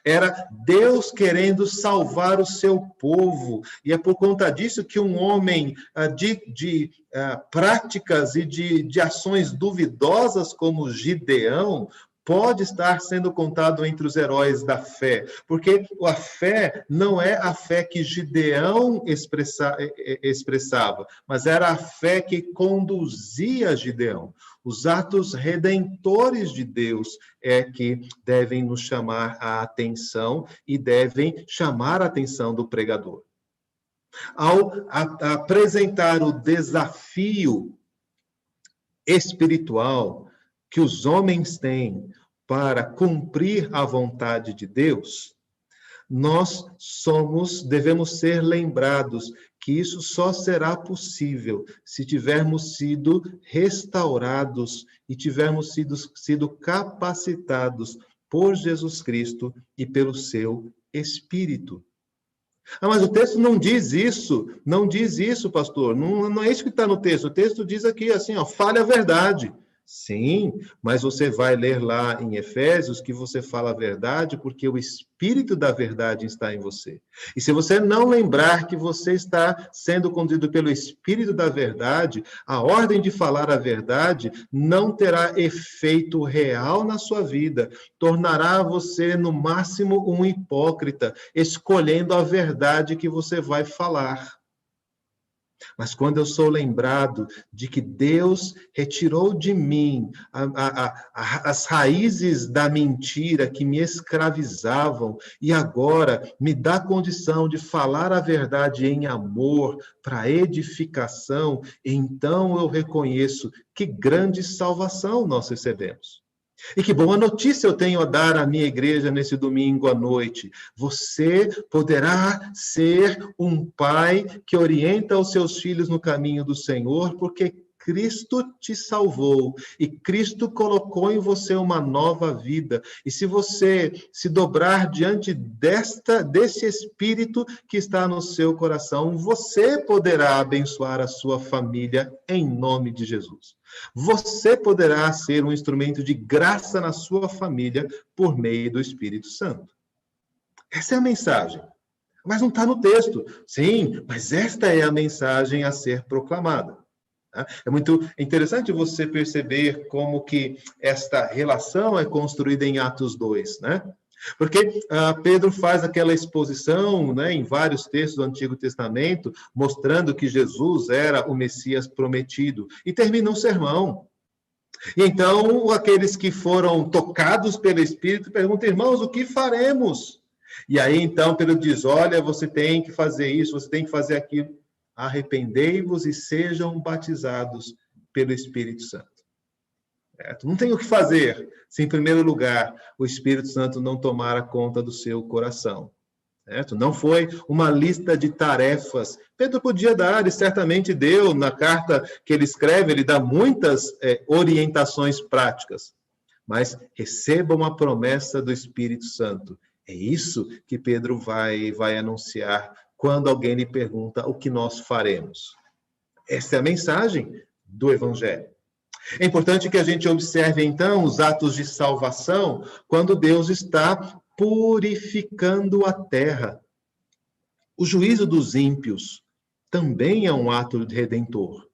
Era Deus querendo salvar o seu povo, e é por conta disso que um homem de práticas e de ações duvidosas como Gideão pode estar sendo contado entre os heróis da fé, porque a fé não é a fé que Gideão expressava, mas era a fé que conduzia Gideão. Os atos redentores de Deus é que devem nos chamar a atenção e devem chamar a atenção do pregador. Ao apresentar o desafio espiritual que os homens têm para cumprir a vontade de Deus, nós devemos ser lembrados que isso só será possível se tivermos sido restaurados e tivermos sido capacitados por Jesus Cristo e pelo seu Espírito. Mas o texto não diz isso, pastor, não é isso que está no texto. O texto diz aqui assim, fale a verdade. Sim, mas você vai ler lá em Efésios que você fala a verdade porque o Espírito da verdade está em você. E se você não lembrar que você está sendo conduzido pelo Espírito da verdade, a ordem de falar a verdade não terá efeito real na sua vida. Tornará você, no máximo, um hipócrita, escolhendo a verdade que você vai falar. Mas quando eu sou lembrado de que Deus retirou de mim as raízes da mentira que me escravizavam e agora me dá condição de falar a verdade em amor, para edificação, então eu reconheço que grande salvação nós recebemos. E que boa notícia eu tenho a dar à minha igreja nesse domingo à noite. Você poderá ser um pai que orienta os seus filhos no caminho do Senhor, porque Cristo te salvou e Cristo colocou em você uma nova vida. E se você se dobrar diante desse Espírito que está no seu coração, você poderá abençoar a sua família em nome de Jesus. Você poderá ser um instrumento de graça na sua família por meio do Espírito Santo. Essa é a mensagem. Mas não está no texto. Sim, mas esta é a mensagem a ser proclamada. É muito interessante você perceber como que esta relação é construída em Atos 2, né? Porque Pedro faz aquela exposição, né, em vários textos do Antigo Testamento, mostrando que Jesus era o Messias prometido, e termina um sermão. E então, aqueles que foram tocados pelo Espírito perguntam, irmãos, o que faremos? E aí, então, Pedro diz, olha, você tem que fazer isso, você tem que fazer aquilo. Arrependei-vos e sejam batizados pelo Espírito Santo. Certo? Não tem o que fazer se, em primeiro lugar, o Espírito Santo não tomar conta do seu coração. Certo? Não foi uma lista de tarefas. Pedro podia dar, e certamente deu, na carta que ele escreve, ele dá muitas orientações práticas. Mas recebam a promessa do Espírito Santo. É isso que Pedro vai anunciar quando alguém lhe pergunta o que nós faremos. Essa é a mensagem do Evangelho. É importante que a gente observe, então, os atos de salvação quando Deus está purificando a terra. O juízo dos ímpios também é um ato redentor.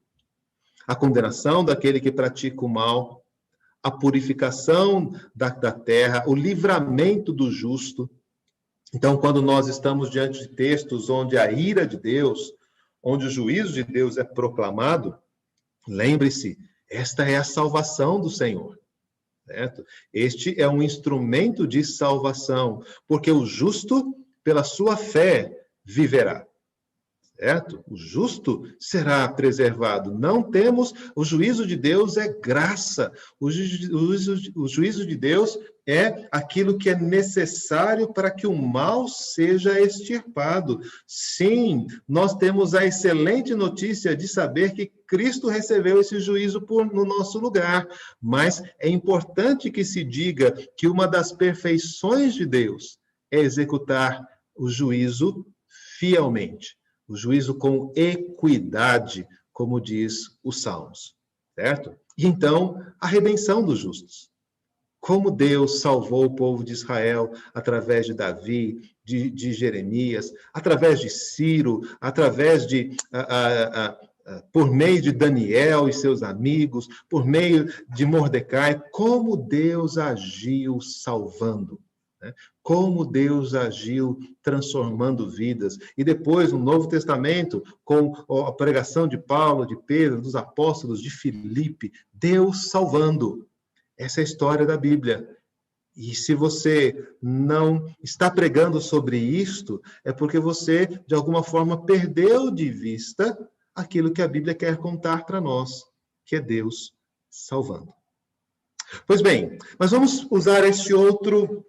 A condenação daquele que pratica o mal, a purificação da terra, o livramento do justo. Então, quando nós estamos diante de textos onde a ira de Deus, onde o juízo de Deus é proclamado, lembre-se, esta é a salvação do Senhor. Certo? Este é um instrumento de salvação, porque o justo, pela sua fé, viverá. Certo? O justo será preservado. Não temos, o juízo de Deus é graça. O juízo de Deus é aquilo que é necessário para que o mal seja extirpado. Sim, nós temos a excelente notícia de saber que Cristo recebeu esse juízo no nosso lugar. Mas é importante que se diga que uma das perfeições de Deus é executar o juízo fielmente. O juízo com equidade, como diz os Salmos, certo? E então, a redenção dos justos. Como Deus salvou o povo de Israel através de Davi, de Jeremias, através de Ciro, através por meio de Daniel e seus amigos, por meio de Mordecai, como Deus agiu salvando. Como Deus agiu transformando vidas. E depois, no Novo Testamento, com a pregação de Paulo, de Pedro, dos apóstolos, de Filipe, Deus salvando. Essa é a história da Bíblia. E se você não está pregando sobre isto, é porque você, de alguma forma, perdeu de vista aquilo que a Bíblia quer contar para nós, que é Deus salvando. Pois bem, mas vamos usar esse outro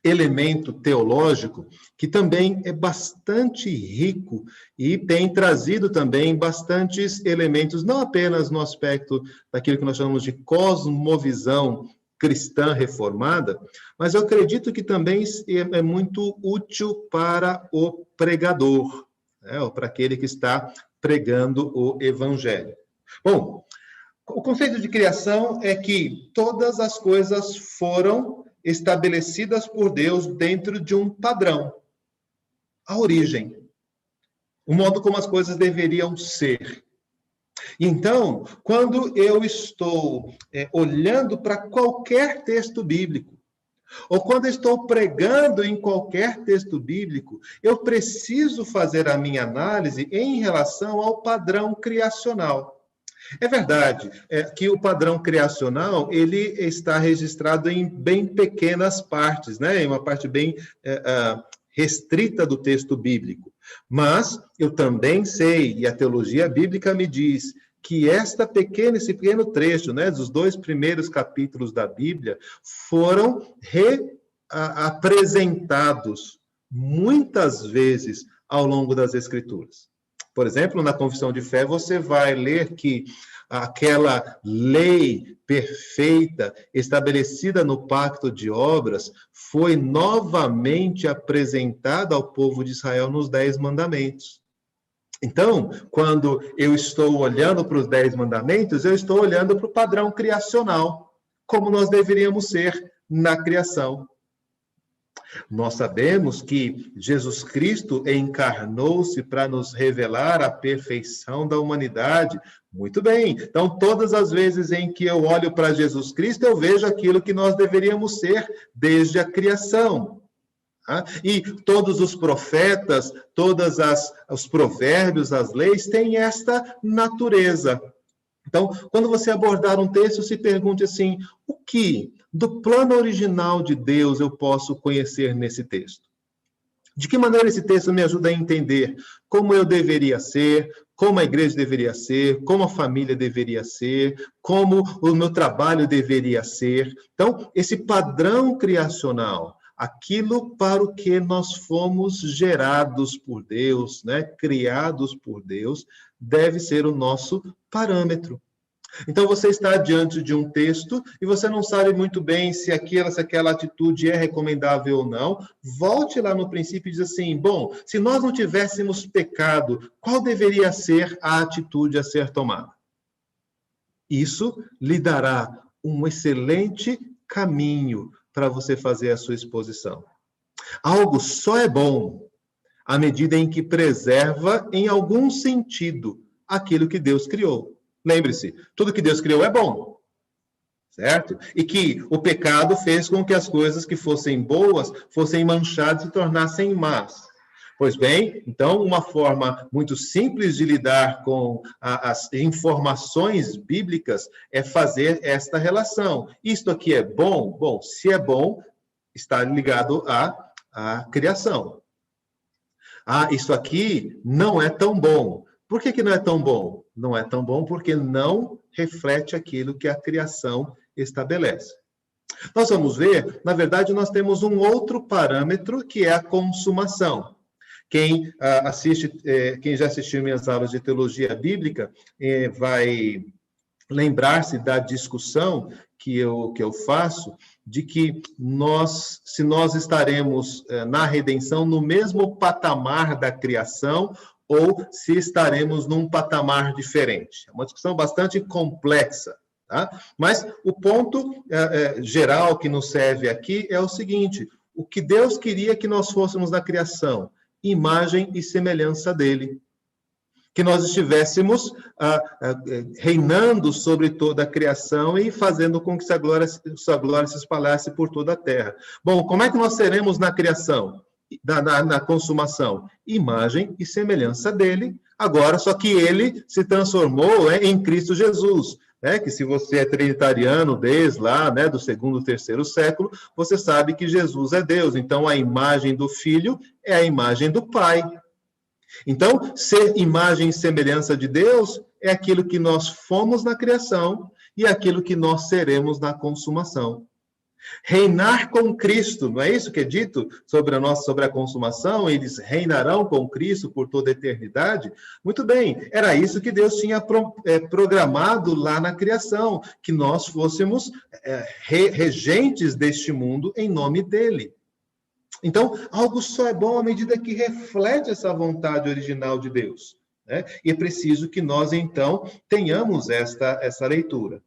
elemento teológico que também é bastante rico e tem trazido também bastantes elementos, não apenas no aspecto daquilo que nós chamamos de cosmovisão cristã reformada, mas eu acredito que também é muito útil para o pregador, ou para aquele que está pregando o evangelho. Bom, o conceito de criação é que todas as coisas foram estabelecidas por Deus dentro de um padrão. A origem. O modo como as coisas deveriam ser. Então, quando eu estou olhando para qualquer texto bíblico, ou quando eu estou pregando em qualquer texto bíblico, eu preciso fazer a minha análise em relação ao padrão criacional. É verdade que o padrão criacional ele está registrado em bem pequenas partes, né? Em uma parte bem restrita do texto bíblico. Mas eu também sei, e a teologia bíblica me diz, que esse pequeno trecho, né, dos 2 primeiros capítulos da Bíblia, foram apresentados muitas vezes ao longo das Escrituras. Por exemplo, na Confissão de Fé, você vai ler que aquela lei perfeita estabelecida no Pacto de Obras foi novamente apresentada ao povo de Israel nos 10 Mandamentos. Então, quando eu estou olhando para os 10 Mandamentos, eu estou olhando para o padrão criacional, como nós deveríamos ser na criação. Nós sabemos que Jesus Cristo encarnou-se para nos revelar a perfeição da humanidade. Muito bem. Então, todas as vezes em que eu olho para Jesus Cristo, eu vejo aquilo que nós deveríamos ser desde a criação. E todos os profetas, todos os provérbios, as leis, têm esta natureza. Então, quando você abordar um texto, se pergunte assim, o que do plano original de Deus eu posso conhecer nesse texto? De que maneira esse texto me ajuda a entender como eu deveria ser, como a igreja deveria ser, como a família deveria ser, como o meu trabalho deveria ser? Então, esse padrão criacional, aquilo para o que nós fomos gerados por Deus, né, criados por Deus, deve ser o nosso parâmetro. Então, você está diante de um texto e você não sabe muito bem se aquela atitude é recomendável ou não. Volte lá no princípio e diz assim, bom, se nós não tivéssemos pecado, qual deveria ser a atitude a ser tomada? Isso lhe dará um excelente caminho para você fazer a sua exposição. Algo só é bom à medida em que preserva, em algum sentido, aquilo que Deus criou. Lembre-se, tudo que Deus criou é bom, certo? E que o pecado fez com que as coisas que fossem boas fossem manchadas e se tornassem más. Pois bem, então, uma forma muito simples de lidar com as informações bíblicas é fazer esta relação. Isto aqui é bom? Bom, se é bom, está ligado à criação. Isso aqui não é tão bom. Por que não é tão bom? Não é tão bom porque não reflete aquilo que a criação estabelece. Nós vamos ver, na verdade, nós temos um outro parâmetro que é a consumação. Quem já assistiu minhas aulas de teologia bíblica vai lembrar-se da discussão que eu faço de que se nós estaremos na redenção no mesmo patamar da criação ou se estaremos num patamar diferente. É uma discussão bastante complexa, tá? Mas o ponto geral que nos serve aqui é o seguinte, o que Deus queria que nós fôssemos na criação, imagem e semelhança dele. Que nós estivéssemos reinando sobre toda a criação e fazendo com que sua glória se espalhasse por toda a terra. Bom, como é que nós seremos na criação? Na consumação? Imagem e semelhança dele. Agora, só que ele se transformou em Cristo Jesus. Que se você é trinitariano desde lá, do 2º, 3º século, você sabe que Jesus é Deus. Então, a imagem do Filho é a imagem do Pai. Então, ser imagem e semelhança de Deus é aquilo que nós fomos na criação e aquilo que nós seremos na consumação. Reinar com Cristo, não é isso que é dito sobre a consumação? Eles reinarão com Cristo por toda a eternidade? Muito bem, era isso que Deus tinha programado lá na criação, que nós fôssemos regentes deste mundo em nome dele. Então, algo só é bom à medida que reflete essa vontade original de Deus. E é preciso que nós, então, tenhamos essa leitura.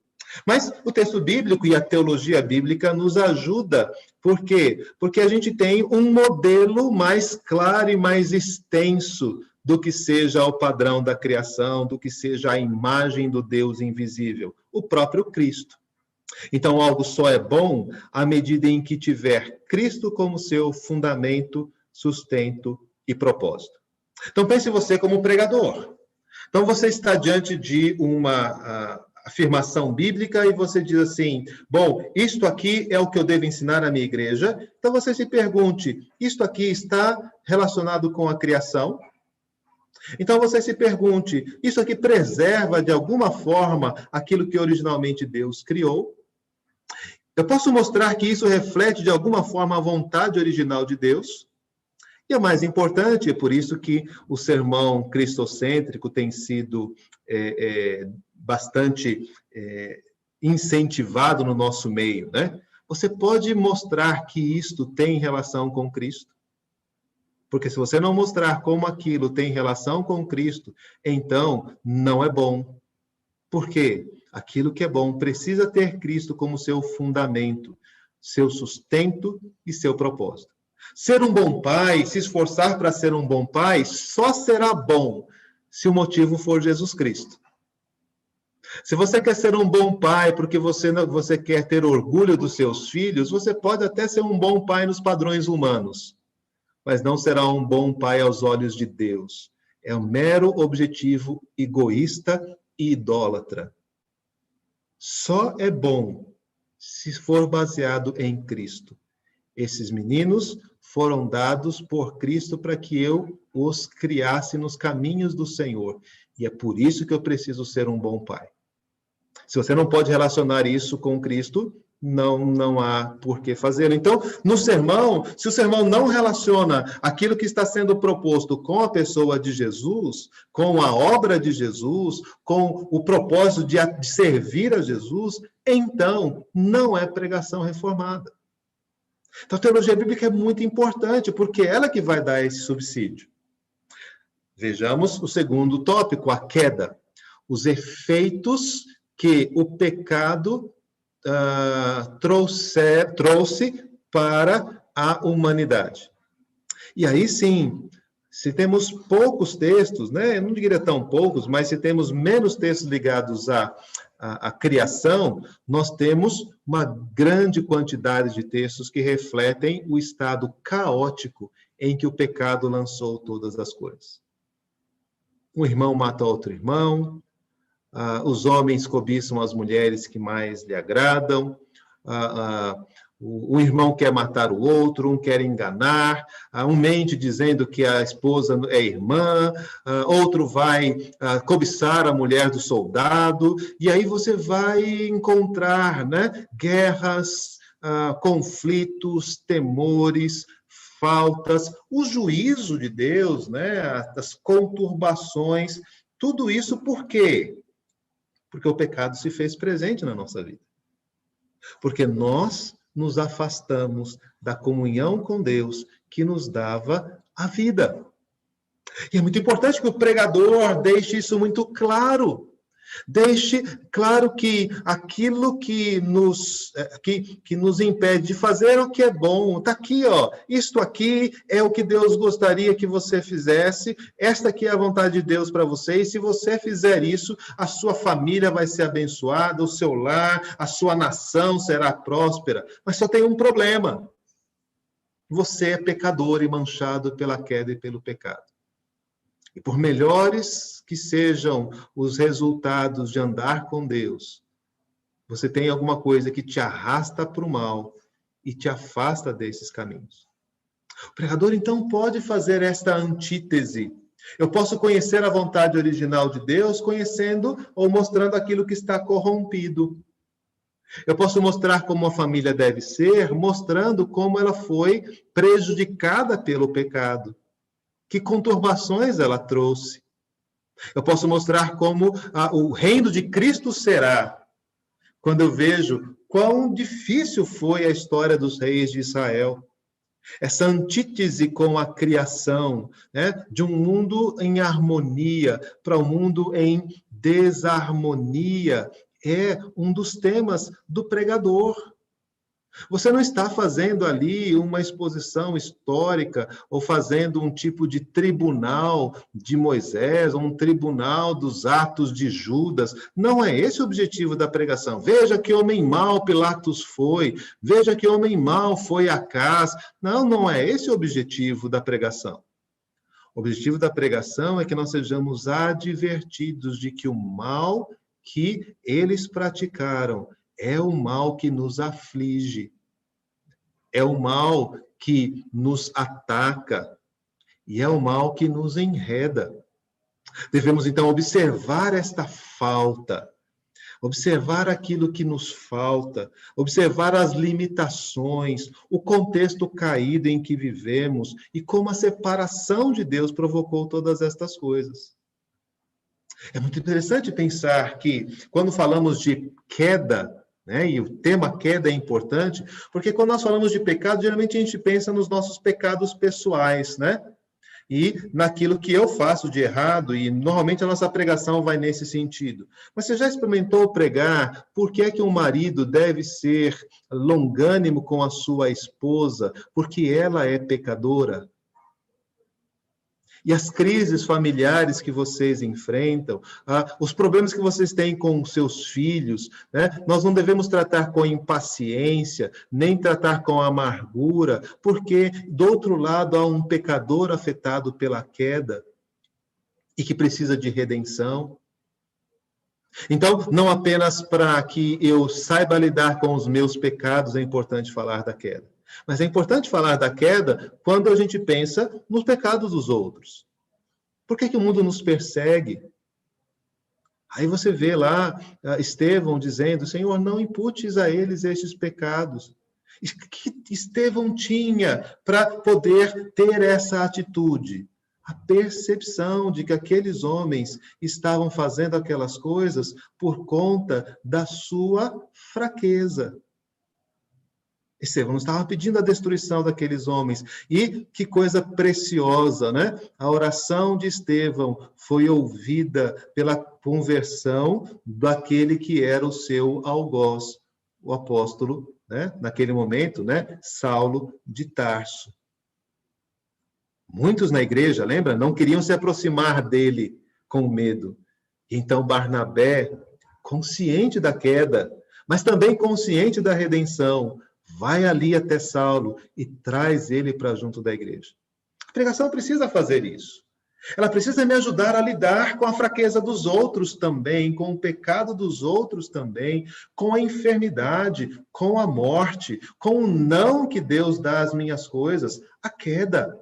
Mas o texto bíblico e a teologia bíblica nos ajuda. Por quê? Porque a gente tem um modelo mais claro e mais extenso do que seja o padrão da criação, do que seja a imagem do Deus invisível, o próprio Cristo. Então, algo só é bom à medida em que tiver Cristo como seu fundamento, sustento e propósito. Então, pense você como pregador. Então, você está diante de uma afirmação bíblica e você diz assim, bom, isto aqui é o que eu devo ensinar à minha igreja. Então, você se pergunte, isto aqui está relacionado com a criação? Então, você se pergunte, isso aqui preserva de alguma forma aquilo que originalmente Deus criou? Eu posso mostrar que isso reflete de alguma forma a vontade original de Deus? E o mais importante, é por isso que o sermão cristocêntrico tem sido bastante incentivado no nosso meio, né? Você pode mostrar que isto tem relação com Cristo? Porque se você não mostrar como aquilo tem relação com Cristo, então não é bom. Por quê? Aquilo que é bom precisa ter Cristo como seu fundamento, seu sustento e seu propósito. Ser um bom pai, se esforçar para ser um bom pai, só será bom se o motivo for Jesus Cristo. Se você quer ser um bom pai porque você quer ter orgulho dos seus filhos, você pode até ser um bom pai nos padrões humanos, mas não será um bom pai aos olhos de Deus. É um mero objetivo egoísta e idólatra. só é bom se for baseado em Cristo. Esses meninos foram dados por Cristo para que eu os criasse nos caminhos do Senhor. E é por isso que eu preciso ser um bom pai. Se você não pode relacionar isso com Cristo, não há por que fazê-lo. Então, no sermão, se o sermão não relaciona aquilo que está sendo proposto com a pessoa de Jesus, com a obra de Jesus, com o propósito de servir a Jesus, então não é pregação reformada. Então, a teologia bíblica é muito importante, porque é ela que vai dar esse subsídio. Vejamos o segundo tópico, a queda. Os efeitos que o pecado trouxe para a humanidade. E aí sim, se temos poucos textos, né? Eu não diria tão poucos, mas se temos menos textos ligados à criação, nós temos uma grande quantidade de textos que refletem o estado caótico em que o pecado lançou todas as coisas. Um irmão mata outro irmão, os homens cobiçam as mulheres que mais lhe agradam, o irmão quer matar o outro, um quer enganar, um mente dizendo que a esposa é irmã, outro vai cobiçar a mulher do soldado, e aí você vai encontrar, né, guerras, conflitos, temores, faltas, o juízo de Deus, né, as conturbações, tudo isso por quê? Porque o pecado se fez presente na nossa vida. Porque nós nos afastamos da comunhão com Deus que nos dava a vida. E é muito importante que o pregador deixe isso muito claro. Deixe claro que aquilo que nos impede de fazer o que é bom, está aqui, ó. Isto aqui é o que Deus gostaria que você fizesse, esta aqui é a vontade de Deus para você, e se você fizer isso, a sua família vai ser abençoada, o seu lar, a sua nação será próspera. Mas só tem um problema. Você é pecador e manchado pela queda e pelo pecado. E por melhores que sejam os resultados de andar com Deus, você tem alguma coisa que te arrasta para o mal e te afasta desses caminhos. O pregador, então, pode fazer esta antítese. Eu posso conhecer a vontade original de Deus conhecendo ou mostrando aquilo que está corrompido. Eu posso mostrar como a família deve ser, mostrando como ela foi prejudicada pelo pecado. Que conturbações ela trouxe. Eu posso mostrar como o reino de Cristo será, quando eu vejo quão difícil foi a história dos reis de Israel. Essa antítese com a criação, né, de um mundo em harmonia para um mundo em desarmonia, é um dos temas do pregador. Você não está fazendo ali uma exposição histórica ou fazendo um tipo de tribunal de Moisés, ou um tribunal dos atos de Judas. Não é esse o objetivo da pregação. Veja que homem mau Pilatos foi, veja que homem mau foi Acás. Não é esse o objetivo da pregação. O objetivo da pregação é que nós sejamos advertidos de que o mal que eles praticaram é o mal que nos aflige, é o mal que nos ataca e é o mal que nos enreda. Devemos, então, observar esta falta, observar aquilo que nos falta, observar as limitações, o contexto caído em que vivemos e como a separação de Deus provocou todas estas coisas. É muito interessante pensar que, quando falamos de queda, né, e o tema queda é importante, porque quando nós falamos de pecado, geralmente a gente pensa nos nossos pecados pessoais, né? E naquilo que eu faço de errado, e normalmente a nossa pregação vai nesse sentido. Mas você já experimentou pregar por que é que um marido deve ser longânimo com a sua esposa, porque ela é pecadora? E as crises familiares que vocês enfrentam, os problemas que vocês têm com seus filhos, né? Nós não devemos tratar com impaciência, nem tratar com amargura, porque do outro lado há um pecador afetado pela queda e que precisa de redenção. Então, não apenas para que eu saiba lidar com os meus pecados é importante falar da queda, mas é importante falar da queda quando a gente pensa nos pecados dos outros. Por que o mundo nos persegue? Aí você vê lá Estevão dizendo, Senhor, não imputes a eles estes pecados. O que Estevão tinha para poder ter essa atitude? A percepção de que aqueles homens estavam fazendo aquelas coisas por conta da sua fraqueza. Estevão não estava pedindo a destruição daqueles homens. E que coisa preciosa, né? A oração de Estevão foi ouvida pela conversão daquele que era o seu algoz, o apóstolo, né? Naquele momento, né? Saulo de Tarso. Muitos na igreja, lembra? Não queriam se aproximar dele com medo. Então Barnabé, consciente da queda, mas também consciente da redenção, vai ali até Saulo e traz ele para junto da igreja. A pregação precisa fazer isso. Ela precisa me ajudar a lidar com a fraqueza dos outros também, com o pecado dos outros também, com a enfermidade, com a morte, com o não que Deus dá às minhas coisas, a queda.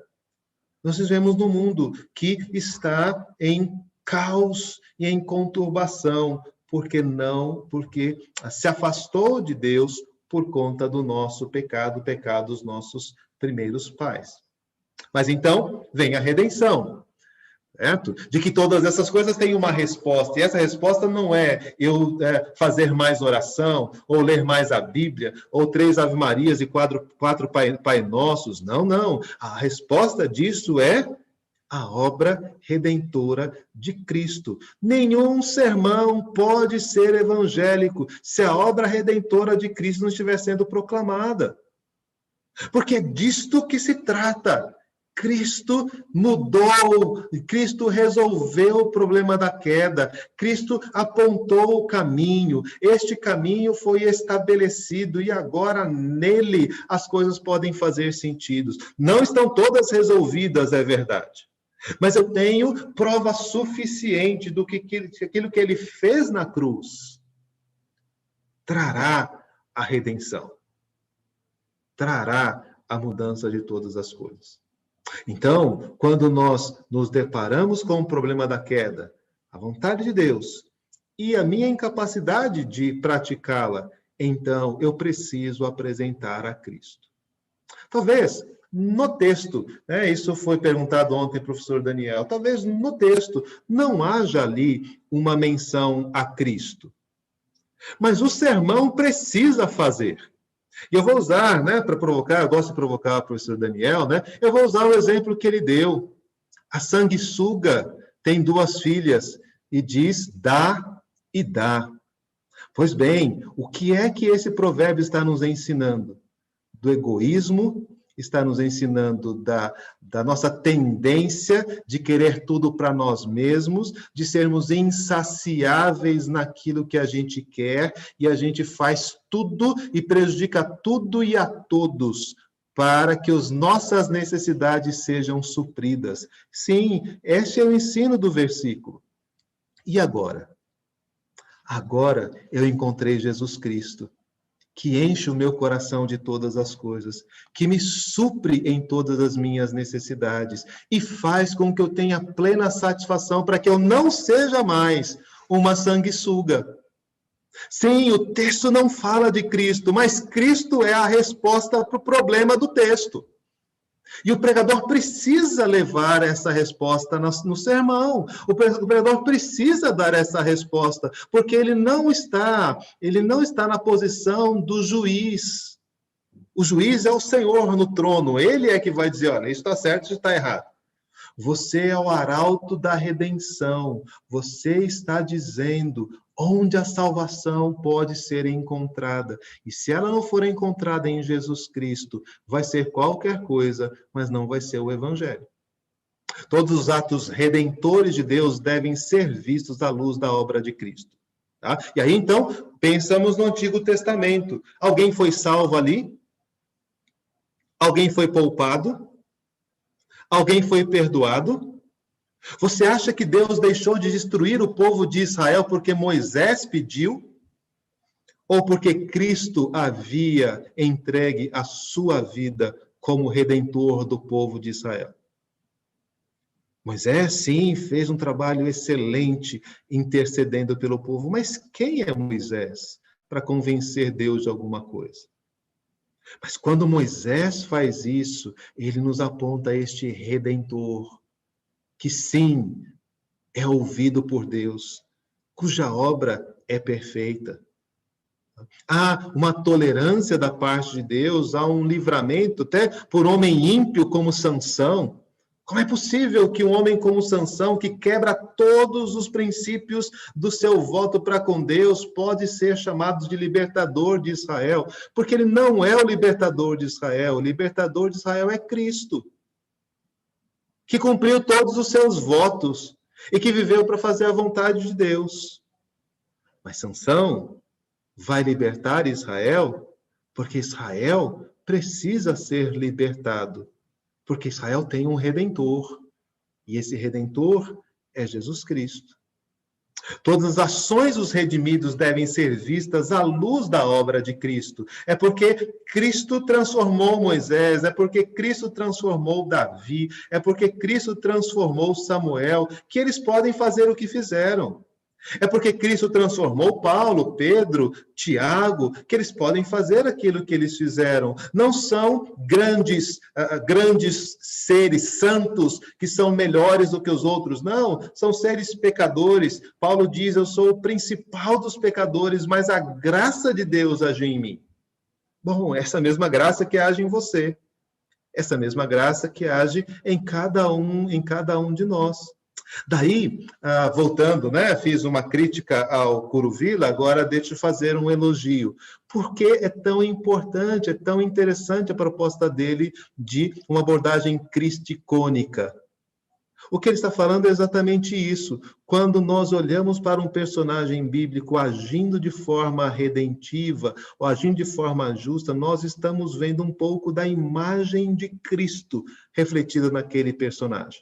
Nós vivemos num mundo que está em caos e em conturbação, porque se afastou de Deus por conta do nosso pecado, o pecado dos nossos primeiros pais. Mas então, vem a redenção, certo? De que todas essas coisas têm uma resposta, e essa resposta não é eu fazer mais oração, ou ler mais a Bíblia, ou 3 Ave Marias e 4 Pai Nossos, não. A resposta disso é a obra redentora de Cristo. Nenhum sermão pode ser evangélico se a obra redentora de Cristo não estiver sendo proclamada. Porque é disto que se trata. Cristo mudou, Cristo resolveu o problema da queda, Cristo apontou o caminho, este caminho foi estabelecido e agora nele as coisas podem fazer sentido. Não estão todas resolvidas, é verdade. Mas eu tenho prova suficiente do que aquilo que ele fez na cruz trará a redenção, trará a mudança de todas as coisas. Então, quando nós nos deparamos com o problema da queda, a vontade de Deus e a minha incapacidade de praticá-la, então eu preciso apresentar a Cristo. Talvez no texto, isso foi perguntado ontem, professor Daniel, talvez no texto não haja ali uma menção a Cristo. Mas o sermão precisa fazer. E eu vou usar, para provocar, eu gosto de provocar o professor Daniel, eu vou usar o exemplo que ele deu. A sanguessuga tem 2 filhas e diz dá e dá. Pois bem, o que é que esse provérbio está nos ensinando? Do egoísmo, está nos ensinando da nossa tendência de querer tudo para nós mesmos, de sermos insaciáveis naquilo que a gente quer, e a gente faz tudo e prejudica tudo e a todos para que as nossas necessidades sejam supridas. Sim, este é o ensino do versículo. E agora? Agora eu encontrei Jesus Cristo, que enche o meu coração de todas as coisas, que me supre em todas as minhas necessidades e faz com que eu tenha plena satisfação para que eu não seja mais uma sanguessuga. Sim, o texto não fala de Cristo, mas Cristo é a resposta para o problema do texto. E o pregador precisa levar essa resposta no sermão. O pregador precisa dar essa resposta, porque ele não está na posição do juiz. O juiz é o Senhor no trono. Ele é que vai dizer, olha, isso está certo, isso está errado. Você é o arauto da redenção. Você está dizendo onde a salvação pode ser encontrada. E se ela não for encontrada em Jesus Cristo, vai ser qualquer coisa, mas não vai ser o Evangelho. Todos os atos redentores de Deus devem ser vistos à luz da obra de Cristo. Tá? E aí, então, pensamos no Antigo Testamento. Alguém foi salvo ali? Alguém foi poupado? Alguém foi perdoado? Você acha que Deus deixou de destruir o povo de Israel porque Moisés pediu? Ou porque Cristo havia entregue a sua vida como redentor do povo de Israel? Moisés, sim, fez um trabalho excelente intercedendo pelo povo, mas quem é Moisés para convencer Deus de alguma coisa? Mas quando Moisés faz isso, ele nos aponta este redentor, que sim, é ouvido por Deus, cuja obra é perfeita. Há uma tolerância da parte de Deus, há um livramento até por homem ímpio como Sansão. Como é possível que um homem como Sansão, que quebra todos os princípios do seu voto para com Deus, pode ser chamado de libertador de Israel? Porque ele não é o libertador de Israel. O libertador de Israel é Cristo, que cumpriu todos os seus votos e que viveu para fazer a vontade de Deus. Mas Sansão vai libertar Israel porque Israel precisa ser libertado. Porque Israel tem um redentor, e esse redentor é Jesus Cristo. Todas as ações dos redimidos devem ser vistas à luz da obra de Cristo. É porque Cristo transformou Moisés, é porque Cristo transformou Davi, é porque Cristo transformou Samuel, que eles podem fazer o que fizeram. É porque Cristo transformou Paulo, Pedro, Tiago, que eles podem fazer aquilo que eles fizeram. Não são grandes seres santos que são melhores do que os outros. Não, são seres pecadores. Paulo diz, eu sou o principal dos pecadores, mas a graça de Deus age em mim. Bom, essa mesma graça que age em você. Essa mesma graça que age em cada um de nós. Daí, voltando, né, fiz uma crítica ao Curuvilla, agora deixa eu fazer um elogio. Por que é tão importante, é tão interessante a proposta dele de uma abordagem cristicônica? O que ele está falando é exatamente isso. Quando nós olhamos para um personagem bíblico agindo de forma redentiva, ou agindo de forma justa, nós estamos vendo um pouco da imagem de Cristo refletida naquele personagem.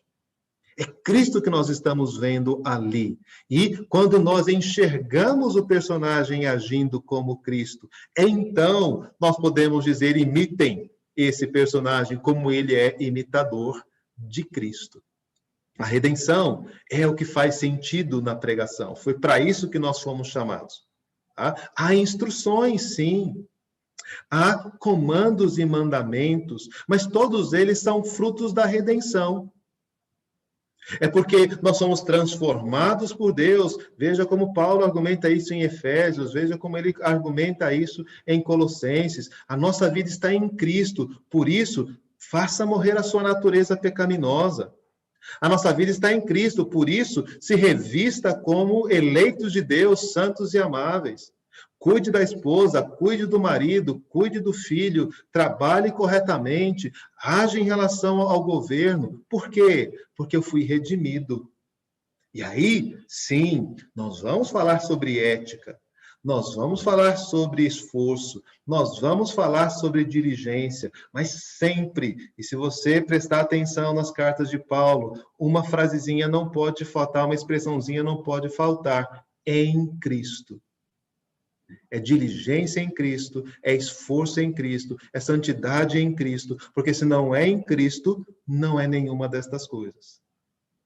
É Cristo que nós estamos vendo ali. E quando nós enxergamos o personagem agindo como Cristo, então nós podemos dizer, imitem esse personagem como ele é imitador de Cristo. A redenção é o que faz sentido na pregação. Foi para isso que nós fomos chamados. Tá? Há instruções, sim. Há comandos e mandamentos, mas todos eles são frutos da redenção. É porque nós somos transformados por Deus. Veja como Paulo argumenta isso em Efésios, veja como ele argumenta isso em Colossenses. A nossa vida está em Cristo, por isso, faça morrer a sua natureza pecaminosa. A nossa vida está em Cristo, por isso, se revista como eleitos de Deus, santos e amáveis. Cuide da esposa, cuide do marido, cuide do filho, trabalhe corretamente, age em relação ao governo. Por quê? Porque eu fui redimido. E aí, sim, nós vamos falar sobre ética, nós vamos falar sobre esforço, nós vamos falar sobre diligência, mas sempre, e se você prestar atenção nas cartas de Paulo, uma frasezinha não pode faltar, uma expressãozinha não pode faltar, em Cristo. É diligência em Cristo, é esforço em Cristo, é santidade em Cristo, porque se não é em Cristo, não é nenhuma destas coisas.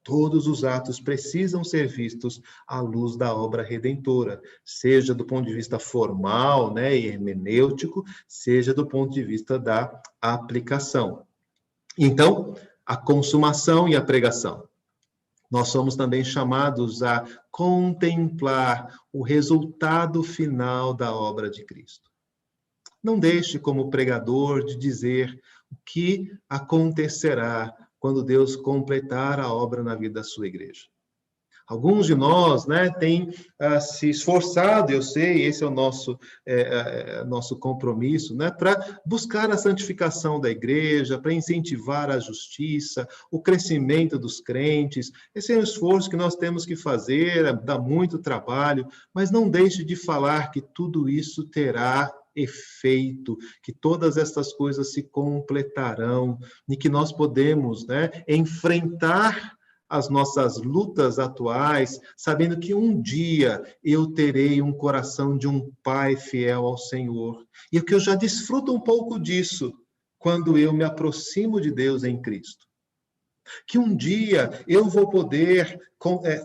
Todos os atos precisam ser vistos à luz da obra redentora, seja do ponto de vista formal, né, e hermenêutico, seja do ponto de vista da aplicação. Então, a consumação e a pregação. Nós somos também chamados a contemplar o resultado final da obra de Cristo. Não deixe como pregador de dizer o que acontecerá quando Deus completar a obra na vida da sua igreja. Alguns de nós, né, têm se esforçado, eu sei, esse é o nosso compromisso, né, para buscar a santificação da igreja, para incentivar a justiça, o crescimento dos crentes. Esse é um esforço que nós temos que fazer, dá muito trabalho, mas não deixe de falar que tudo isso terá efeito, que todas essas coisas se completarão e que nós podemos, né, enfrentar as nossas lutas atuais, sabendo que um dia eu terei um coração de um pai fiel ao Senhor. E que eu já desfruto um pouco disso quando eu me aproximo de Deus em Cristo. Que um dia eu vou poder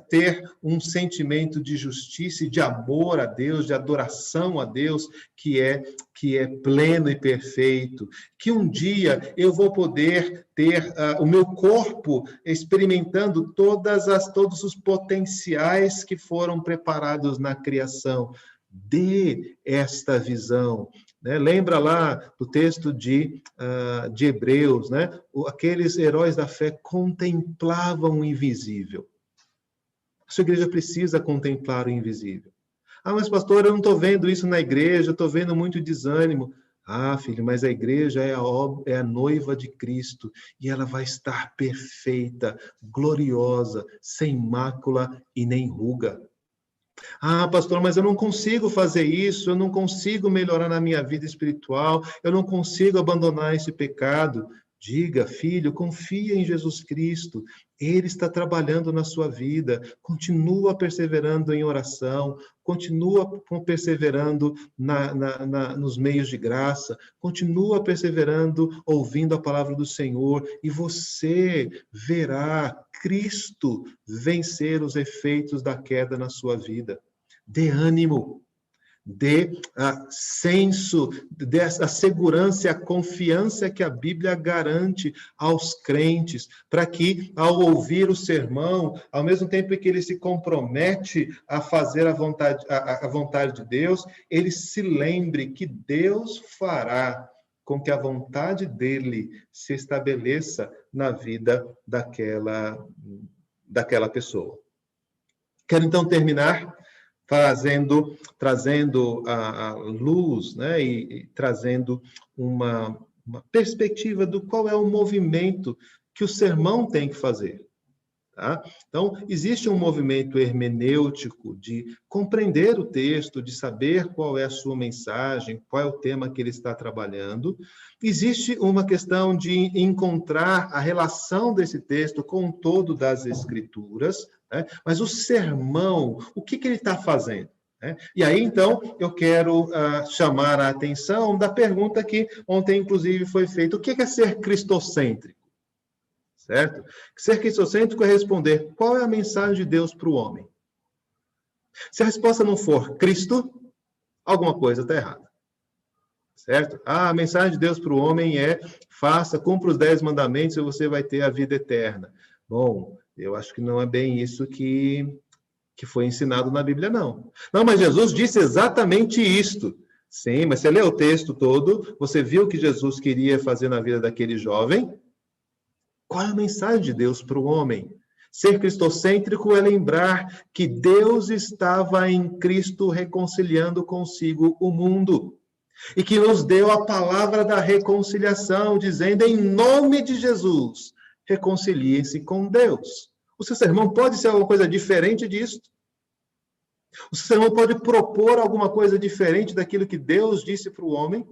ter um sentimento de justiça e de amor a Deus, de adoração a Deus, que é pleno e perfeito. Que um dia eu vou poder ter o meu corpo experimentando todos os potenciais que foram preparados na criação. Dê esta visão. Lembra lá do texto de Hebreus, né? Aqueles heróis da fé contemplavam o invisível. A sua igreja precisa contemplar o invisível. Mas pastor, eu não estou vendo isso na igreja, estou vendo muito desânimo. Filho, mas a igreja é a noiva de Cristo e ela vai estar perfeita, gloriosa, sem mácula e nem ruga. Pastor, mas eu não consigo fazer isso, eu não consigo melhorar na minha vida espiritual, eu não consigo abandonar esse pecado. Diga, filho, confia em Jesus Cristo, Ele está trabalhando na sua vida, continua perseverando em oração, continua perseverando nos meios de graça, continua perseverando ouvindo a palavra do Senhor, e você verá Cristo vencer os efeitos da queda na sua vida. Dê ânimo, dê senso, dê a segurança e a confiança que a Bíblia garante aos crentes, para que, ao ouvir o sermão, ao mesmo tempo que ele se compromete a fazer a vontade de Deus, ele se lembre que Deus fará com que a vontade dele se estabeleça na vida daquela pessoa. Quero então terminar trazendo a luz, né, e trazendo uma perspectiva do qual é o movimento que o sermão tem que fazer. Tá? Então, existe um movimento hermenêutico de compreender o texto, de saber qual é a sua mensagem, qual é o tema que ele está trabalhando. Existe uma questão de encontrar a relação desse texto com o todo das Escrituras, né? Mas o sermão, o que ele está fazendo? E aí, então, eu quero chamar a atenção da pergunta que ontem, inclusive, foi feita. O que é ser cristocêntrico? Certo? Ser cristocêntrico é responder qual é a mensagem de Deus para o homem. Se a resposta não for Cristo, alguma coisa está errada. Certo? A mensagem de Deus para o homem é cumpra os 10 mandamentos e você vai ter a vida eterna. Bom, eu acho que não é bem isso que foi ensinado na Bíblia, não. Não, mas Jesus disse exatamente isto. Sim, mas você leu o texto todo, você viu o que Jesus queria fazer na vida daquele jovem? Qual é a mensagem de Deus para o homem? Ser cristocêntrico é lembrar que Deus estava em Cristo reconciliando consigo o mundo. E que nos deu a palavra da reconciliação, dizendo, em nome de Jesus, reconciliem-se com Deus. O seu sermão pode ser alguma coisa diferente disso? O seu sermão pode propor alguma coisa diferente daquilo que Deus disse para o homem?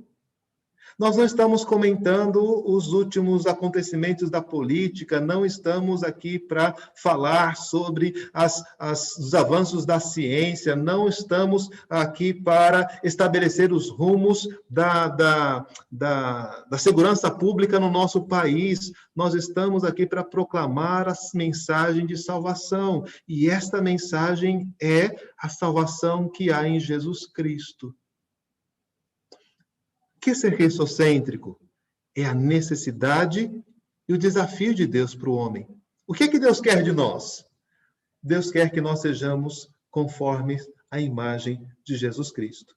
Nós não estamos comentando os últimos acontecimentos da política, não estamos aqui para falar sobre os avanços da ciência, não estamos aqui para estabelecer os rumos da segurança pública no nosso país. Nós estamos aqui para proclamar a mensagem de salvação, e esta mensagem é a salvação que há em Jesus Cristo. O que é ser cristocêntrico? É a necessidade e o desafio de Deus para o homem. O que é que Deus quer de nós? Deus quer que nós sejamos conformes à imagem de Jesus Cristo.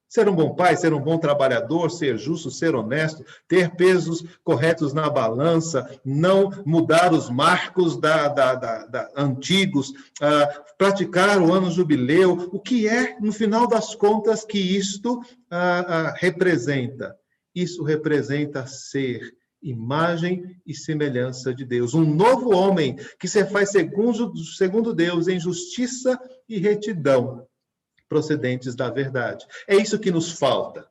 Ser um bom pai, ser um bom trabalhador, ser justo, ser honesto, ter pesos corretos na balança, não mudar os marcos antigos, praticar o ano jubileu. O que é, no final das contas, que isto representa? Isso representa ser imagem e semelhança de Deus. Um novo homem que se faz segundo Deus em justiça e retidão, procedentes da verdade. É isso que nos falta.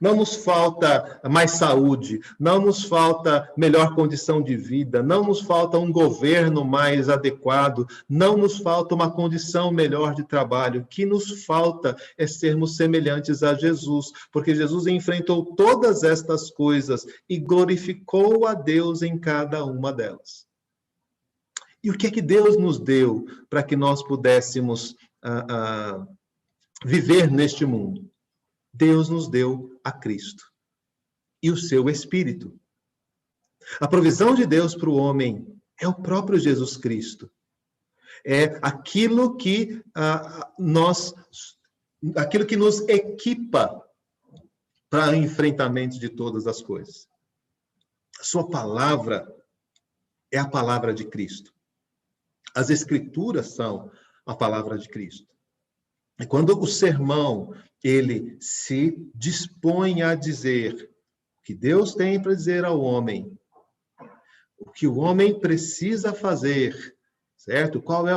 Não nos falta mais saúde, não nos falta melhor condição de vida, não nos falta um governo mais adequado, não nos falta uma condição melhor de trabalho. O que nos falta é sermos semelhantes a Jesus, porque Jesus enfrentou todas estas coisas e glorificou a Deus em cada uma delas. E o que é que Deus nos deu para que nós pudéssemos viver neste mundo? Deus nos deu a Cristo e o seu Espírito. A provisão de Deus para o homem é o próprio Jesus Cristo. É aquilo que aquilo que nos equipa para o enfrentamento de todas as coisas. A sua palavra é a palavra de Cristo. As Escrituras são a palavra de Cristo. E quando o sermão, ele se dispõe a dizer o que Deus tem para dizer ao homem, o que o homem precisa fazer, certo? Qual é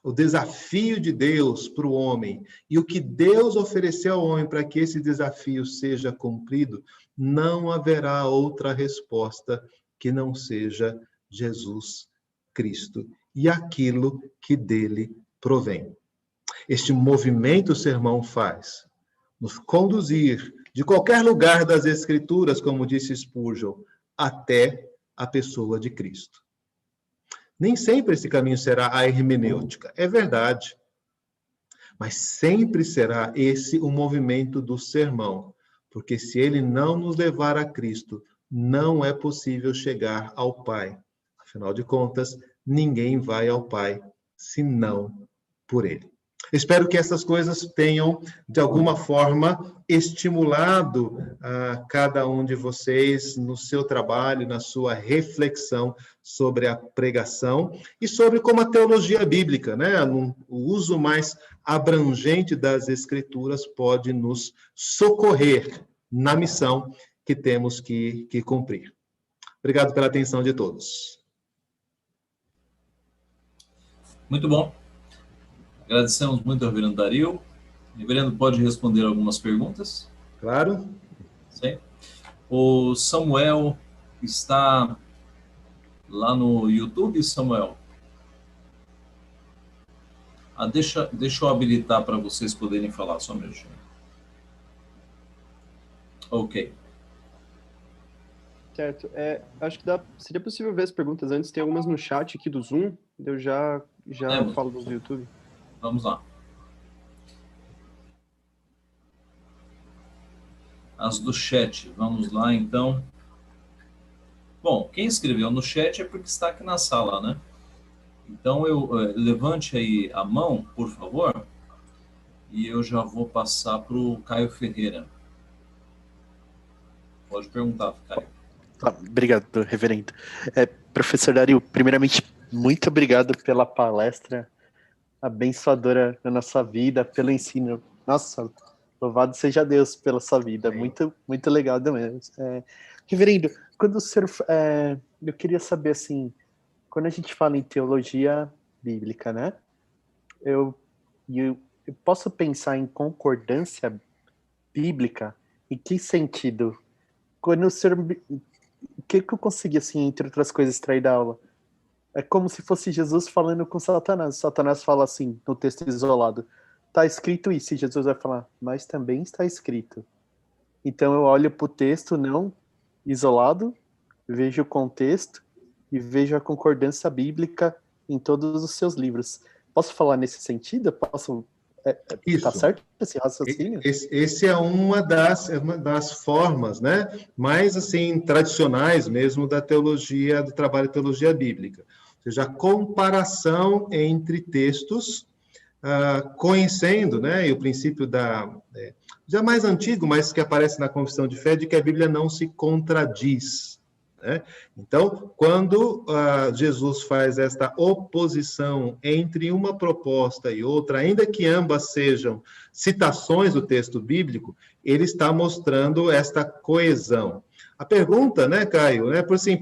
o desafio de Deus para o homem e o que Deus ofereceu ao homem para que esse desafio seja cumprido, não haverá outra resposta que não seja Jesus Cristo e aquilo que dele provém. Este movimento o sermão faz, nos conduzir de qualquer lugar das Escrituras, como disse Spurgeon, até a pessoa de Cristo. Nem sempre esse caminho será a hermenêutica, é verdade. Mas sempre será esse o movimento do sermão, porque se ele não nos levar a Cristo, não é possível chegar ao Pai. Afinal de contas, ninguém vai ao Pai senão por ele. Espero que essas coisas tenham, de alguma forma, estimulado a cada um de vocês no seu trabalho, na sua reflexão sobre a pregação e sobre como a teologia bíblica, né, o uso mais abrangente das Escrituras pode nos socorrer na missão que temos que cumprir. Obrigado pela atenção de todos. Muito bom. Agradecemos muito ao reverendo Dario. O reverendo pode responder algumas perguntas? Claro. Sim. O Samuel está lá no YouTube, Samuel? Deixa eu habilitar para vocês poderem falar, só um minutinho. Ok. Certo. Acho que seria possível ver as perguntas antes. Tem algumas no chat aqui do Zoom. Eu já falo do YouTube. Vamos lá. As do chat. Vamos lá, então. Bom, quem escreveu no chat é porque está aqui na sala, né? Então, levante aí a mão, por favor, e eu já vou passar para o Caio Ferreira. Pode perguntar, Caio. Obrigado, reverendo. Professor Dario, primeiramente, muito obrigado pela palestra abençoadora na nossa vida, pelo ensino. Nossa, louvado seja Deus pela sua vida. Muito, muito legal mesmo. Reverendo, quando o senhor... eu queria saber, assim, quando a gente fala em teologia bíblica, né? Eu posso pensar em concordância bíblica? Em que sentido? Quando o senhor... O que eu consegui, assim, entre outras coisas, extrair da aula? É como se fosse Jesus falando com Satanás. Satanás fala assim, no texto isolado, está escrito isso, e Jesus vai falar, mas também está escrito. Então eu olho para o texto não isolado, vejo o contexto e vejo a concordância bíblica em todos os seus livros. Posso falar nesse sentido? Posso... Está certo esse raciocínio? Esse é uma das formas, né, mais assim, tradicionais mesmo da teologia, do trabalho de teologia bíblica. Ou seja, a comparação entre textos, conhecendo, né, e o princípio já mais antigo, mas que aparece na Confissão de Fé, de que a Bíblia não se contradiz. Né? Então, quando Jesus faz esta oposição entre uma proposta e outra, ainda que ambas sejam citações do texto bíblico, ele está mostrando esta coesão. A pergunta, né, Caio,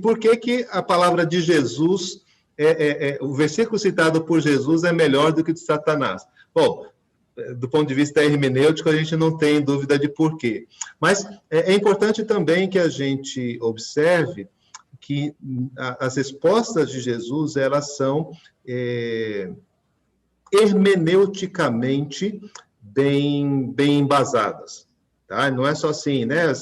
por que a palavra de Jesus, o versículo citado por Jesus é melhor do que o de Satanás? Bom, do ponto de vista hermenêutico, a gente não tem dúvida de porquê. Mas é importante também que a gente observe que as respostas de Jesus, elas são hermeneuticamente bem embasadas. Tá? Não é só assim, né?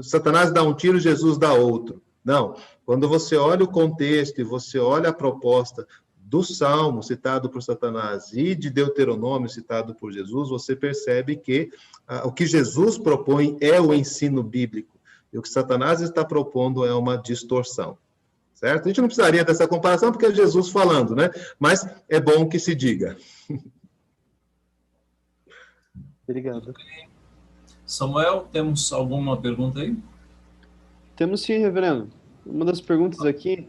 Satanás dá um tiro, Jesus dá outro. Não. Quando você olha o contexto e você olha a proposta do Salmo citado por Satanás e de Deuteronômio citado por Jesus, você percebe que o que Jesus propõe é o ensino bíblico. E o que Satanás está propondo é uma distorção. Certo? A gente não precisaria dessa comparação, porque é Jesus falando, né? Mas é bom que se diga. Obrigado. Samuel, temos alguma pergunta aí? Temos sim, reverendo. Uma das perguntas aqui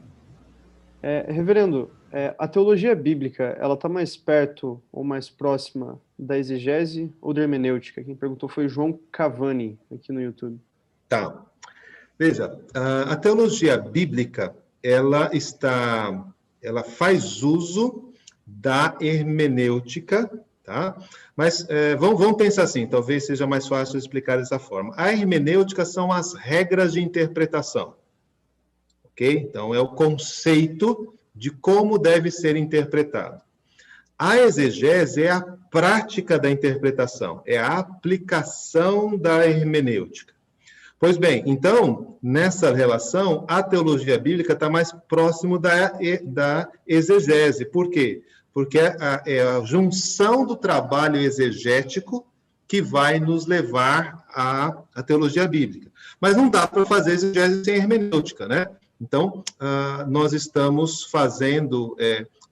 reverendo, a teologia bíblica, ela está mais perto ou mais próxima da exegese ou da hermenêutica? Quem perguntou foi João Cavani, aqui no YouTube. Tá. Veja, a teologia bíblica, ela faz uso da hermenêutica, tá? Mas vamos pensar assim, talvez seja mais fácil explicar dessa forma. A hermenêutica são as regras de interpretação, ok? Então, é o conceito de como deve ser interpretado. A exegese é a prática da interpretação, é a aplicação da hermenêutica. Pois bem, então, nessa relação, a teologia bíblica está mais próximo da exegese. Por quê? Porque é a junção do trabalho exegético que vai nos levar à teologia bíblica. Mas não dá para fazer exegese sem hermenêutica, né? Então, nós estamos fazendo,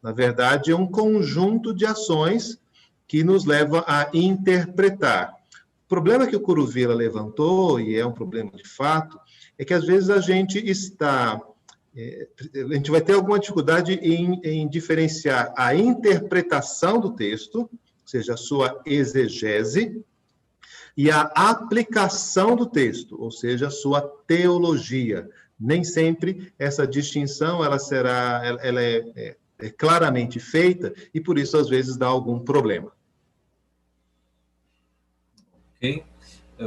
na verdade, um conjunto de ações que nos leva a interpretar. O problema que o Kuruvilla levantou, e é um problema de fato, é que às vezes a gente vai ter alguma dificuldade em diferenciar a interpretação do texto, ou seja, a sua exegese, e a aplicação do texto, ou seja, a sua teologia. Nem sempre essa distinção ela é claramente feita, e por isso às vezes dá algum problema. Ok.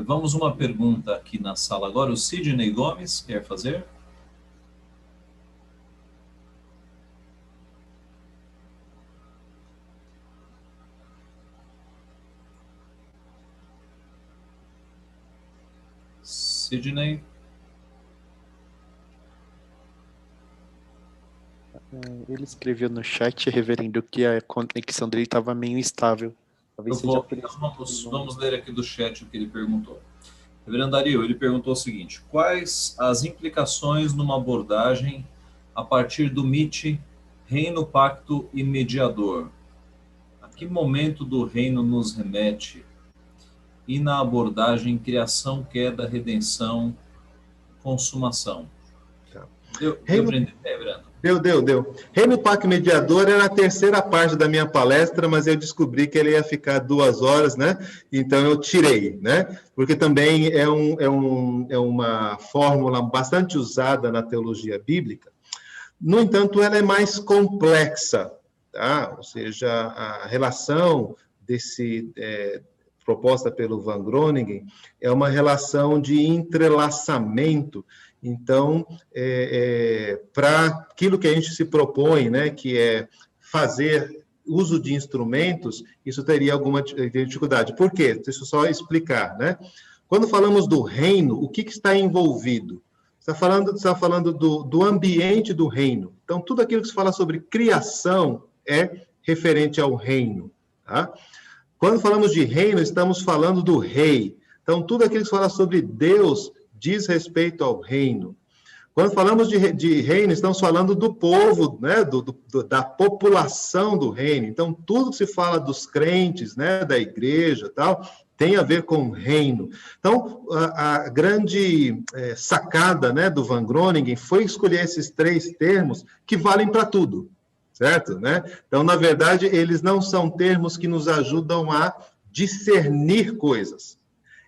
Vamos uma pergunta aqui na sala agora. O Sidney Gomes quer fazer? Sidney? Ele escreveu no chat, reverendo, que a conexão dele estava meio instável. Vamos ler aqui do chat o que ele perguntou. Reverendo Dario, ele perguntou o seguinte: quais as implicações numa abordagem a partir do mito, reino, pacto e mediador? A que momento do reino nos remete? E na abordagem criação, queda, redenção, consumação? Deu para entender, Reverendo? Deu. Reino, pacto e mediador era a terceira parte da minha palestra, mas eu descobri que ele ia ficar 2 horas, né? Então eu tirei, né? Porque também é uma fórmula bastante usada na teologia bíblica. No entanto, ela é mais complexa, tá? Ou seja, a relação proposta pelo Van Groningen é uma relação de entrelaçamento. Então, para aquilo que a gente se propõe, né, que é fazer uso de instrumentos, isso teria alguma dificuldade. Por quê? Deixa eu só explicar, né? Quando falamos do reino, o que está envolvido? Está falando do ambiente do reino. Então, tudo aquilo que se fala sobre criação é referente ao reino, tá? Quando falamos de reino, estamos falando do rei. Então, tudo aquilo que se fala sobre Deus diz respeito ao reino. Quando falamos de reino, estamos falando do povo, né, da população do reino. Então, tudo que se fala dos crentes, né, da igreja, tal, tem a ver com o reino. Então, a grande sacada, né, do Van Groningen foi escolher esses 3 termos que valem para tudo, certo? Né? Então, na verdade, eles não são termos que nos ajudam a discernir coisas.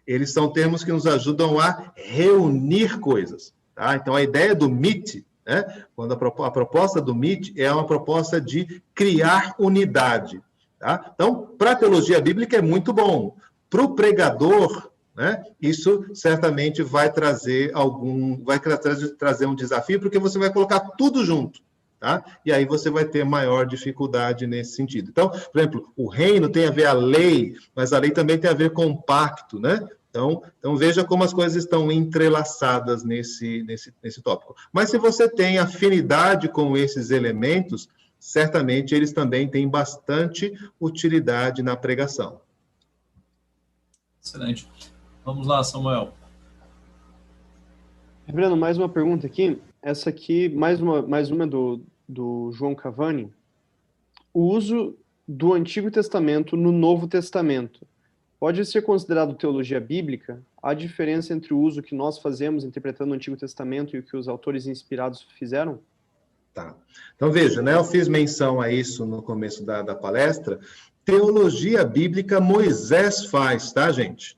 Eles são termos que nos ajudam a reunir coisas. Tá? Então, a ideia do MIT, né? Quando a proposta do MIT é uma proposta de criar unidade. Tá? Então, para a teologia bíblica é muito bom. Para o pregador, né, isso certamente vai trazer trazer um desafio, porque você vai colocar tudo junto. Tá? E aí você vai ter maior dificuldade nesse sentido. Então, por exemplo, o reino tem a ver a lei, mas a lei também tem a ver com o pacto, né? Então veja como as coisas estão entrelaçadas nesse tópico. Mas se você tem afinidade com esses elementos, certamente eles também têm bastante utilidade na pregação. Excelente. Vamos lá, Samuel. Reverendo, mais uma pergunta aqui. Essa aqui, mais uma do João Cavani. O uso do Antigo Testamento no Novo Testamento pode ser considerado teologia bíblica? Há diferença entre o uso que nós fazemos interpretando o Antigo Testamento e o que os autores inspirados fizeram? Tá. Então, veja, né, eu fiz menção a isso no começo da palestra. Teologia bíblica Moisés faz, tá, gente?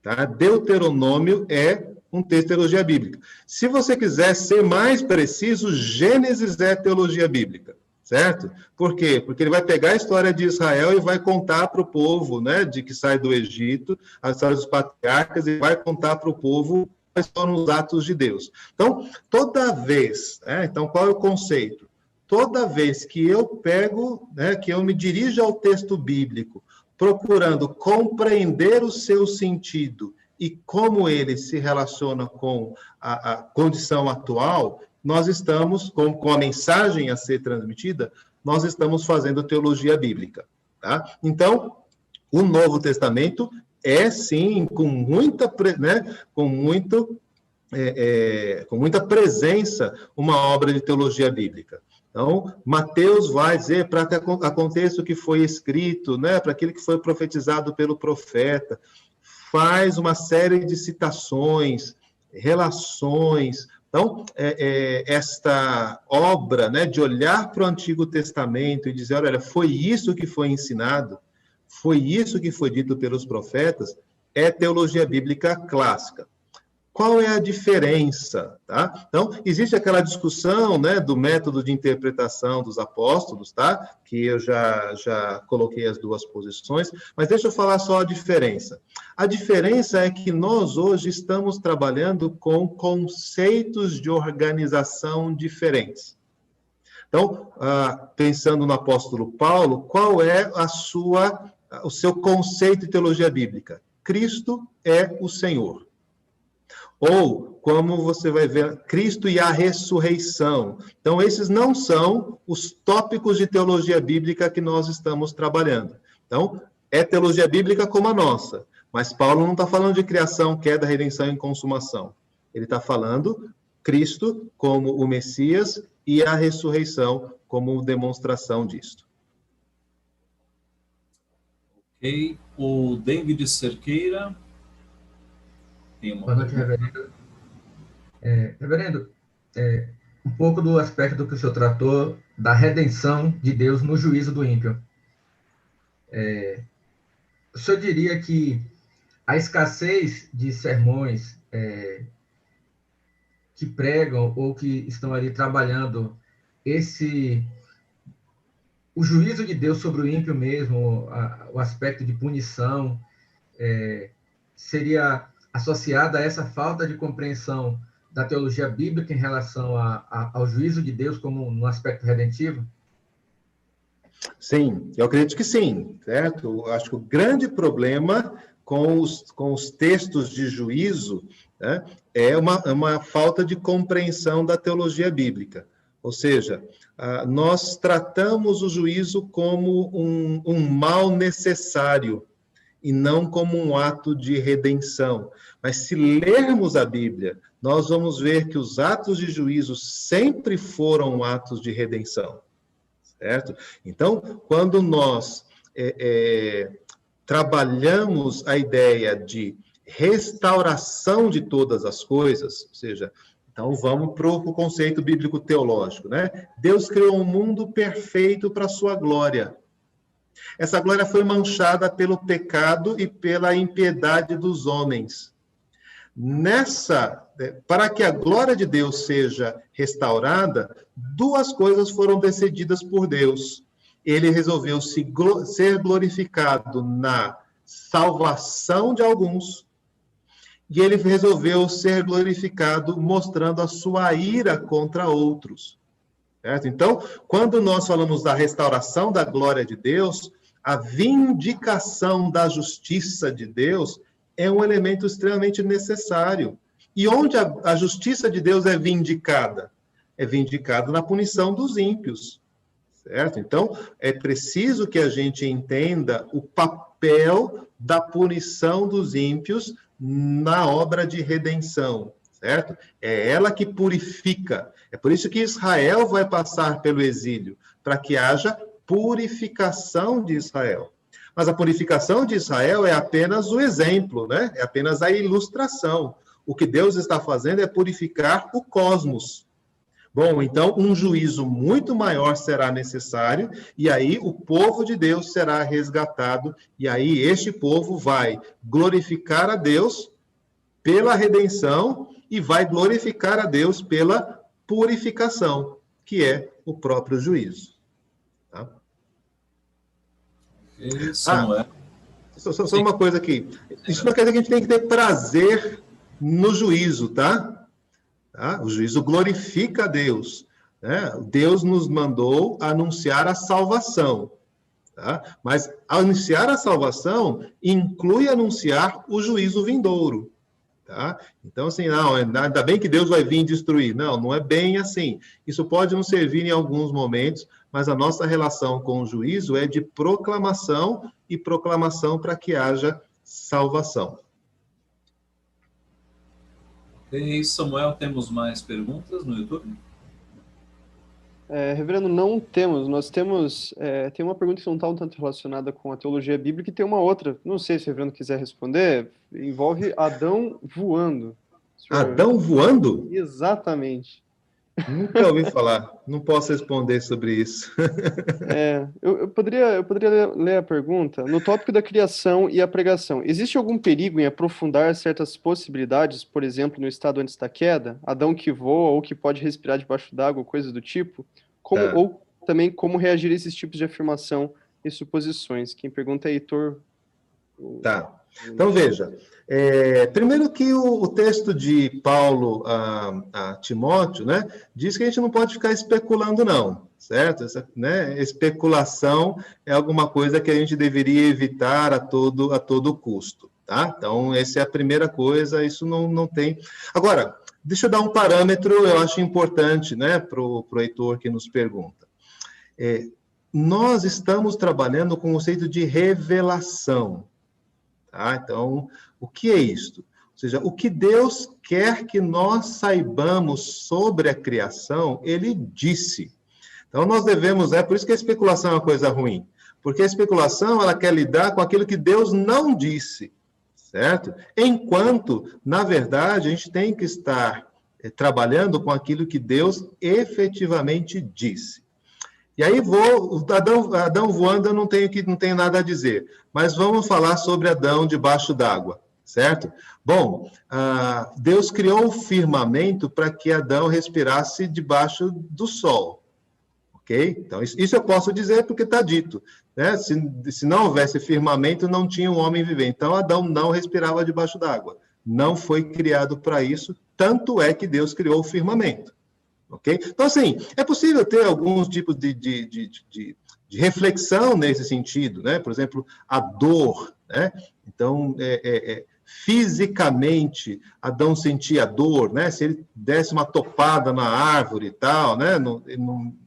Tá? Deuteronômio é um texto de teologia bíblica. Se você quiser ser mais preciso, Gênesis é teologia bíblica, certo? Por quê? Porque ele vai pegar a história de Israel e vai contar para o povo, né, de que sai do Egito, a história dos patriarcas, e vai contar para o povo quais foram os atos de Deus. Então, toda vez, então qual é o conceito? Toda vez que eu pego, que eu me dirijo ao texto bíblico, procurando compreender o seu sentido e como ele se relaciona com a condição atual, nós estamos, com a mensagem a ser transmitida, nós estamos fazendo teologia bíblica. Tá? Então, o Novo Testamento é, sim, com muita presença, uma obra de teologia bíblica. Então, Mateus vai dizer para que aconteça o que foi escrito, né, para aquilo que foi profetizado pelo profeta, faz uma série de citações, relações. Então, esta obra, né, de olhar para o Antigo Testamento e dizer, olha, foi isso que foi ensinado, foi isso que foi dito pelos profetas, é teologia bíblica clássica. Qual é a diferença? Tá? Então, existe aquela discussão, né, do método de interpretação dos apóstolos, tá? Que eu já coloquei as duas posições, mas deixa eu falar só a diferença. A diferença é que nós hoje estamos trabalhando com conceitos de organização diferentes. Então, pensando no apóstolo Paulo, qual é o seu conceito de teologia bíblica? Cristo é o Senhor. Ou, como você vai ver, Cristo e a ressurreição. Então, esses não são os tópicos de teologia bíblica que nós estamos trabalhando. Então, é teologia bíblica como a nossa. Mas Paulo não está falando de criação, queda, redenção e consumação. Ele está falando Cristo como o Messias e a ressurreição como demonstração disto. Ok. O David Cerqueira. Boa noite, reverendo. Reverendo, um pouco do aspecto do que o senhor tratou da redenção de Deus no juízo do ímpio. O senhor diria que a escassez de sermões que pregam ou que estão ali trabalhando o juízo de Deus sobre o ímpio mesmo, o aspecto de punição, seria associada a essa falta de compreensão da teologia bíblica em relação ao juízo de Deus como no aspecto redentivo? Sim, eu acredito que sim, certo? Eu acho que o grande problema com os textos de juízo, né, é uma falta de compreensão da teologia bíblica. Ou seja, nós tratamos o juízo como um mal necessário, e não como um ato de redenção. Mas se lermos a Bíblia, nós vamos ver que os atos de juízo sempre foram atos de redenção, certo? Então, quando nós trabalhamos a ideia de restauração de todas as coisas, ou seja, então vamos para o conceito bíblico teológico, né? Deus criou um mundo perfeito para a sua glória. Essa glória foi manchada pelo pecado e pela impiedade dos homens. Para que a glória de Deus seja restaurada, duas coisas foram decididas por Deus. ele resolveu ser glorificado na salvação de alguns, e ele resolveu ser glorificado mostrando a sua ira contra outros. Certo? Então, quando nós falamos da restauração da glória de Deus, a vindicação da justiça de Deus é um elemento extremamente necessário. E onde a justiça de Deus é vindicada? É vindicada na punição dos ímpios. Certo? Então, é preciso que a gente entenda o papel da punição dos ímpios na obra de redenção. Certo? É ela que purifica. É por isso que Israel vai passar pelo exílio, para que haja purificação de Israel. Mas a purificação de Israel é apenas o exemplo, né? É apenas a ilustração. O que Deus está fazendo é purificar o cosmos. Bom, então um juízo muito maior será necessário, e aí o povo de Deus será resgatado, e aí este povo vai glorificar a Deus pela redenção e vai glorificar a Deus pela purificação, que é o próprio juízo. Tá? Só uma coisa aqui. Isso não quer dizer que a gente tem que ter prazer no juízo, tá? O juízo glorifica a Deus. Né? Deus nos mandou anunciar a salvação. Tá? Mas anunciar a salvação inclui anunciar o juízo vindouro. Tá? Então, assim, não, ainda bem que Deus vai vir destruir. Não, não é bem assim. Isso pode nos servir em alguns momentos, mas a nossa relação com o juízo é de proclamação e proclamação para que haja salvação. Ok, Samuel, temos mais perguntas no YouTube? Reverendo, não temos. Nós temos... tem uma pergunta que não está um tanto relacionada com a teologia bíblica e tem uma outra. Não sei se o reverendo quiser responder. Envolve Adão voando. Adão voando? Exatamente. Nunca ouvi falar. Não posso responder sobre isso. Eu poderia ler a pergunta. No tópico da criação e a pregação, existe algum perigo em aprofundar certas possibilidades, por exemplo, no estado antes da queda? Adão que voa ou que pode respirar debaixo d'água, coisas do tipo? Ou também como reagir a esses tipos de afirmação e suposições? Quem pergunta é Heitor. Tá. Então, veja. Primeiro que o texto de Paulo a Timóteo, né, diz que a gente não pode ficar especulando, não, certo? Especulação é alguma coisa que a gente deveria evitar a todo custo, tá? Então, essa é a primeira coisa, isso não tem... Agora, deixa eu dar um parâmetro, eu acho importante, né, para o Heitor que nos pergunta. Nós estamos trabalhando com o conceito de revelação. Tá? Então, o que é isto? Ou seja, o que Deus quer que nós saibamos sobre a criação, Ele disse. Então, nós devemos... por isso que a especulação é uma coisa ruim. Porque a especulação, ela quer lidar com aquilo que Deus não disse. Certo? Enquanto, na verdade, a gente tem que estar trabalhando com aquilo que Deus efetivamente disse. E aí Adão voando, eu não tenho nada a dizer, mas vamos falar sobre Adão debaixo d'água, certo? Bom, Deus criou o firmamento para que Adão respirasse debaixo do sol, ok? Então, isso eu posso dizer porque está dito, né? Se não houvesse firmamento, não tinha um homem viver. Então, Adão não respirava debaixo d'água. Não foi criado para isso, tanto é que Deus criou o firmamento. Okay? Então, assim, é possível ter alguns tipos de reflexão nesse sentido, né? Por exemplo, a dor, né? Então, fisicamente, Adão sentia dor, né? Se ele desse uma topada na árvore e tal, né?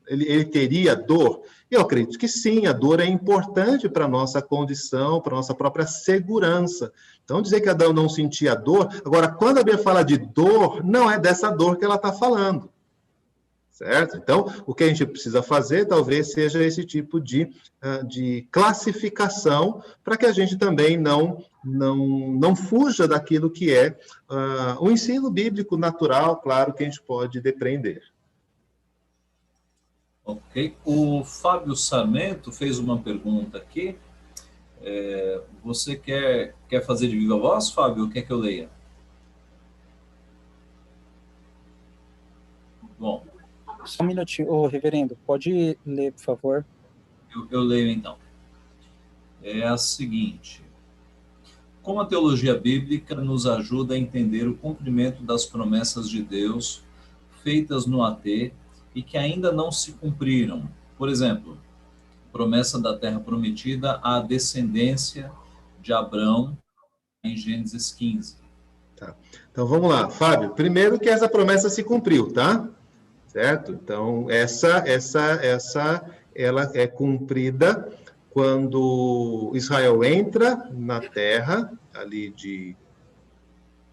Ele teria dor. Eu acredito que sim, a dor é importante para a nossa condição, para a nossa própria segurança. Então, dizer que Adão não sentia dor... Agora, quando a Bíblia fala de dor, não é dessa dor que ela está falando. Certo? Então, o que a gente precisa fazer talvez seja esse tipo de classificação para que a gente também não fuja daquilo que é o ensino bíblico natural, claro, que a gente pode depreender. Ok. O Fábio Sarmento fez uma pergunta aqui. Você quer fazer de viva voz, Fábio, ou quer que eu leia? Bom. Só um minutinho, reverendo, pode ler, por favor? Eu leio então. É a seguinte: como a teologia bíblica nos ajuda a entender o cumprimento das promessas de Deus feitas no AT e que ainda não se cumpriram? Por exemplo, promessa da terra prometida à descendência de Abrão em Gênesis 15. Tá. Então vamos lá, Fábio. Primeiro que essa promessa se cumpriu, tá? Certo? Então essa ela é cumprida quando Israel entra na terra ali de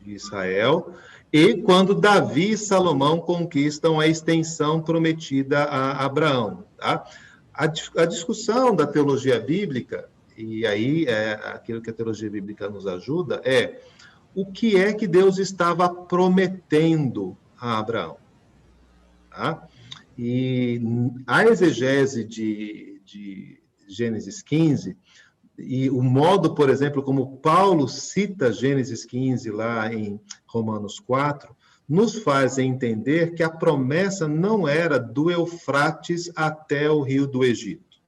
Israel e quando Davi e Salomão conquistam a extensão prometida a Abraão, tá? A discussão da teologia bíblica, e aí aquilo que a teologia bíblica nos ajuda, é o que é que Deus estava prometendo a Abraão. Tá? E a exegese de Gênesis 15, e o modo, por exemplo, como Paulo cita Gênesis 15 lá em Romanos 4, nos faz entender que a promessa não era do Eufrates até o rio do Egito.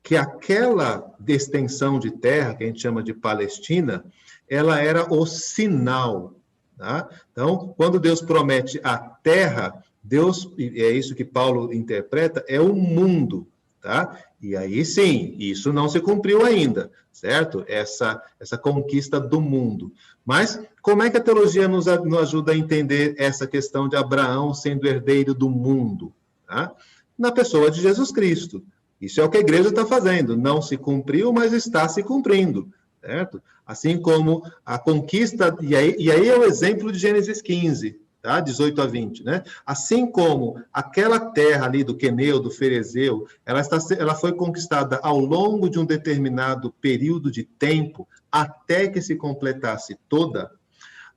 Que aquela extensão de terra, que a gente chama de Palestina, ela era o sinal. Tá? Então, quando Deus promete a terra, Deus, e é isso que Paulo interpreta, é o mundo. Tá? E aí sim, isso não se cumpriu ainda, certo? Essa conquista do mundo. Mas como é que a teologia nos ajuda a entender essa questão de Abraão sendo herdeiro do mundo? Tá? Na pessoa de Jesus Cristo. Isso é o que a igreja está fazendo. Não se cumpriu, mas está se cumprindo, certo? Assim como a conquista, e aí é o exemplo de Gênesis 15, tá? 18 a 20, né? Assim como aquela terra ali do Queneu, do Ferezeu, ela foi conquistada ao longo de um determinado período de tempo, até que se completasse toda.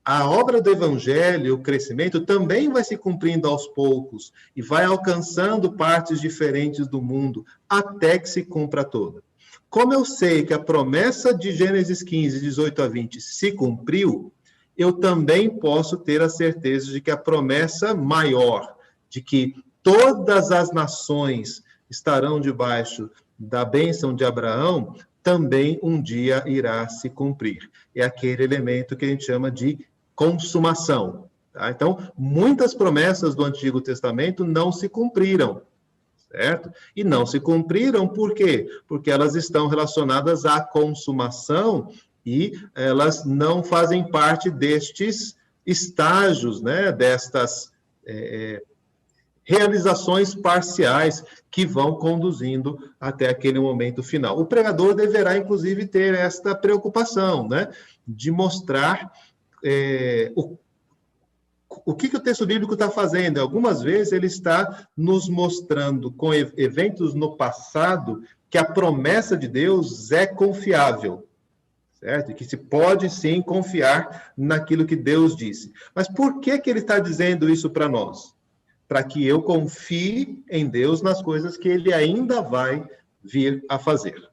A obra do Evangelho, o crescimento, também vai se cumprindo aos poucos e vai alcançando partes diferentes do mundo, até que se cumpra toda. Como eu sei que a promessa de Gênesis 15, 18 a 20 se cumpriu, eu também posso ter a certeza de que a promessa maior, de que todas as nações estarão debaixo da bênção de Abraão, também um dia irá se cumprir. É aquele elemento que a gente chama de consumação. Tá? Então, muitas promessas do Antigo Testamento não se cumpriram, certo? E não se cumpriram por quê? Porque elas estão relacionadas à consumação e elas não fazem parte destes estágios, né, destas realizações parciais que vão conduzindo até aquele momento final. O pregador deverá, inclusive, ter esta preocupação, né, de mostrar o que o texto bíblico está fazendo. Algumas vezes ele está nos mostrando, com eventos no passado, que a promessa de Deus é confiável, certo? E que se pode, sim, confiar naquilo que Deus disse. Mas por que ele está dizendo isso para nós? Para que eu confie em Deus nas coisas que Ele ainda vai vir a fazer.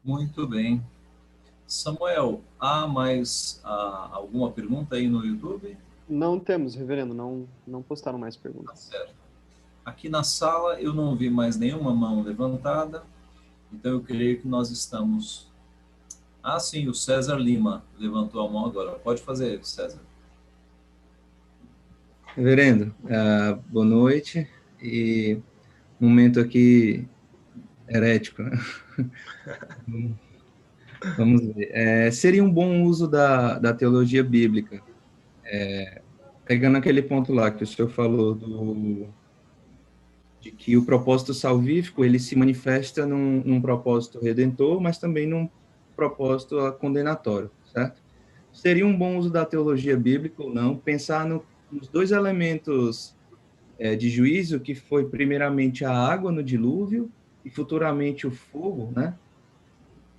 Muito bem. Samuel, há mais alguma pergunta aí no YouTube? Não temos, reverendo, não postaram mais perguntas. Tá certo. Aqui na sala eu não vi mais nenhuma mão levantada, então eu creio que nós estamos... Ah, sim, o César Lima levantou a mão agora. Pode fazer, César. Reverendo, boa noite, e momento aqui herético, né? Vamos ver. Seria um bom uso da teologia bíblica, pegando aquele ponto lá que o senhor falou de que o propósito salvífico, ele se manifesta num propósito redentor, mas também num propósito condenatório, certo? Seria um bom uso da teologia bíblica ou não, pensar nos dois elementos de juízo, que foi primeiramente a água no dilúvio e futuramente o fogo, né?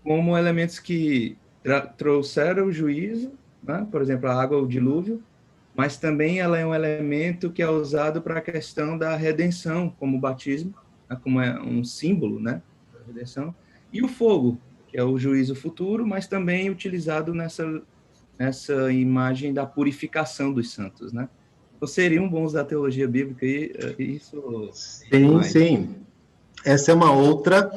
Como elementos que trouxeram o juízo, né? Por exemplo, a água, o dilúvio, mas também ela é um elemento que é usado para a questão da redenção, como o batismo, né? Como é um símbolo, né? Da redenção. E o fogo, que é o juízo futuro, mas também utilizado nessa imagem da purificação dos santos, né? Ou seriam bons da teologia bíblica, e isso... Sim, sim. Essa é uma outra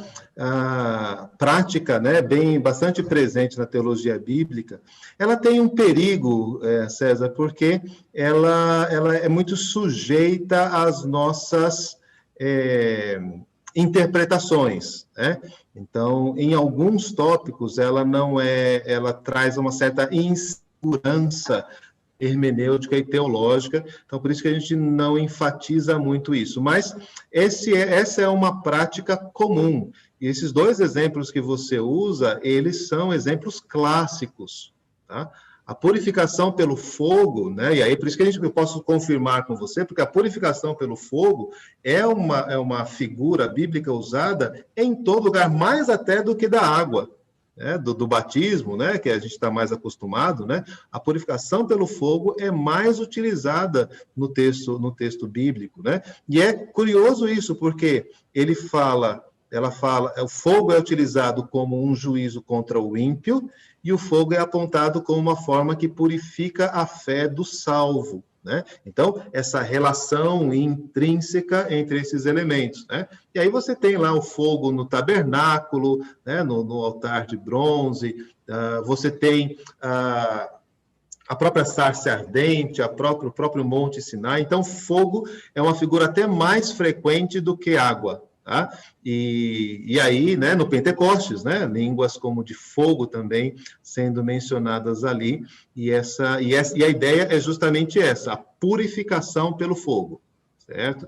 prática, né, bastante presente na teologia bíblica. Ela tem um perigo, César, porque ela é muito sujeita às nossas interpretações, né? Então, em alguns tópicos, ela traz uma certa insegurança hermenêutica e teológica, então por isso que a gente não enfatiza muito isso. Mas essa é uma prática comum. E esses dois exemplos que você usa, eles são exemplos clássicos, tá? A purificação pelo fogo, né? E aí por isso que eu posso confirmar com você, porque a purificação pelo fogo é uma figura bíblica usada em todo lugar, mais até do que da água. Né, do batismo, né, que a gente está mais acostumado, né, a purificação pelo fogo é mais utilizada no texto bíblico, né, e é curioso isso, porque ela fala, o fogo é utilizado como um juízo contra o ímpio, e o fogo é apontado como uma forma que purifica a fé do salvo. Né? Então, essa relação intrínseca entre esses elementos. Né? E aí você tem lá o fogo no tabernáculo, né? no altar de bronze, você tem a própria sarça ardente, o próprio Monte Sinai. Então, fogo é uma figura até mais frequente do que água. Tá? E aí, né, no Pentecostes, né, línguas como de fogo também sendo mencionadas ali, e a ideia é justamente essa, a purificação pelo fogo, certo?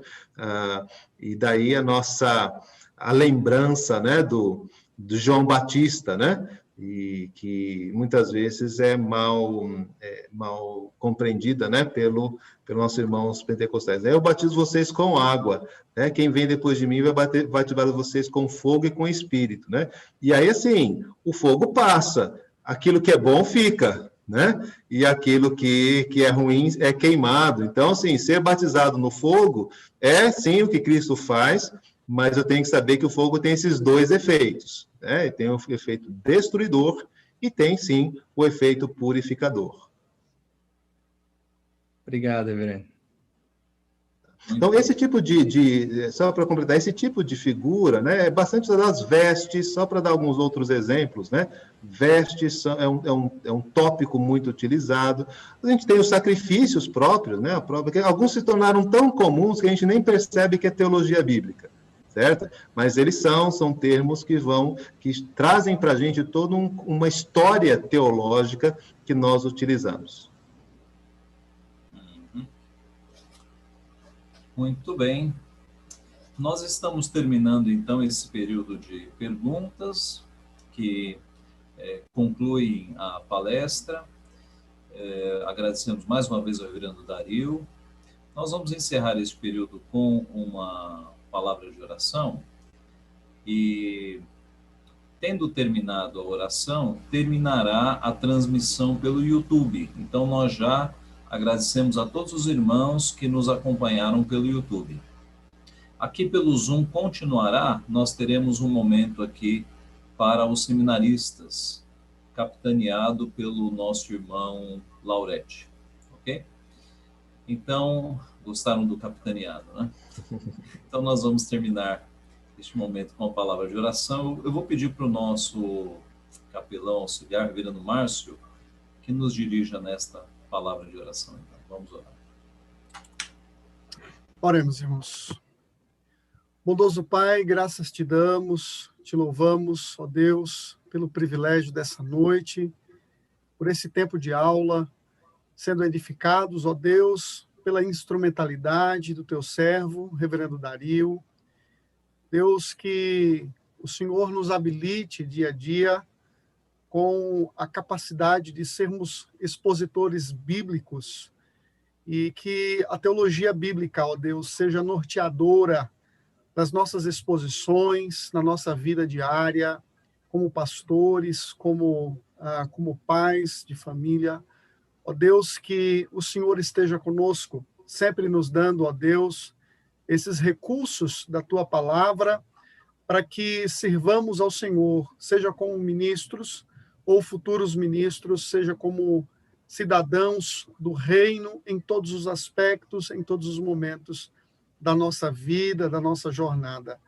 E daí a lembrança, né, do João Batista, né, e que muitas vezes é mal compreendida, né, pelos nossos irmãos pentecostais. Eu batizo vocês com água, né? Quem vem depois de mim vai batizar vocês com fogo e com espírito, né? E aí, assim, o fogo passa, aquilo que é bom fica, né? E aquilo que é ruim é queimado. Então, assim, ser batizado no fogo é, sim, o que Cristo faz, mas eu tenho que saber que o fogo tem esses dois efeitos, né? Tem o efeito destruidor e tem, sim, o efeito purificador. Obrigado, reverendo. Então, esse tipo só para completar, esse tipo de figura, né, é bastante das vestes, só para dar alguns outros exemplos, né? Vestes é um tópico muito utilizado. A gente tem os sacrifícios próprios, né? Alguns se tornaram tão comuns que a gente nem percebe que é teologia bíblica, certo? Mas eles são termos que trazem para a gente toda uma história teológica que nós utilizamos. Muito bem. Nós estamos terminando, então, esse período de perguntas que concluem a palestra. Agradecemos mais uma vez ao reverendo Dario. Nós vamos encerrar este período com uma palavra de oração e, tendo terminado a oração, terminará a transmissão pelo YouTube. Então, nós já agradecemos a todos os irmãos que nos acompanharam pelo YouTube. Aqui pelo Zoom continuará, nós teremos um momento aqui para os seminaristas, capitaneado pelo nosso irmão Laurete, ok? Então, gostaram do capitaneado, né? Então, nós vamos terminar este momento com a palavra de oração. Eu vou pedir para o nosso capelão auxiliar, reverendo Márcio, que nos dirija nesta palavra de oração. Então, vamos orar. Oremos, irmãos. Bondoso Pai, graças te damos, te louvamos, ó Deus, pelo privilégio dessa noite, por esse tempo de aula, sendo edificados, ó Deus, pela instrumentalidade do teu servo, reverendo Dario. Deus, que o Senhor nos habilite dia a dia com a capacidade de sermos expositores bíblicos e que a teologia bíblica, ó Deus, seja norteadora das nossas exposições, na nossa vida diária, como pastores, como pais de família. Ó Deus, que o Senhor esteja conosco, sempre nos dando, ó Deus, esses recursos da tua palavra para que sirvamos ao Senhor, seja como ministros ou futuros ministros, seja como cidadãos do reino em todos os aspectos, em todos os momentos da nossa vida, da nossa jornada.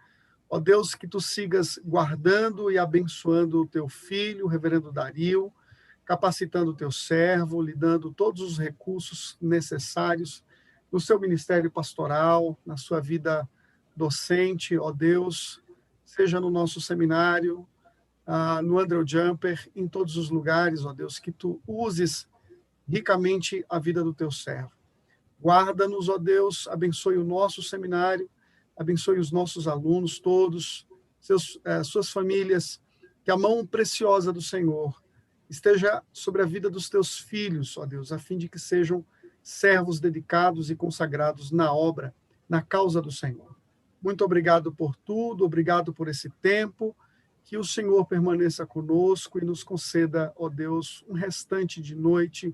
Ó Deus, que tu sigas guardando e abençoando o teu filho, o reverendo Dario, capacitando o teu servo, lhe dando todos os recursos necessários no seu ministério pastoral, na sua vida docente, ó Deus, seja no nosso seminário, no Andrew Jumper, em todos os lugares, ó Deus, que tu uses ricamente a vida do teu servo. Guarda-nos, ó Deus, abençoe o nosso seminário, abençoe os nossos alunos todos, suas famílias, que a mão preciosa do Senhor esteja sobre a vida dos teus filhos, ó Deus, a fim de que sejam servos dedicados e consagrados na obra, na causa do Senhor. Muito obrigado por tudo, obrigado por esse tempo, que o Senhor permaneça conosco e nos conceda, ó Deus, um restante de noite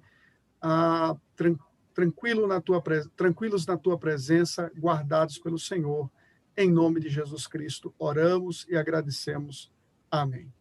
tranquilos na tua presença, guardados pelo Senhor. Em nome de Jesus Cristo, oramos e agradecemos. Amém.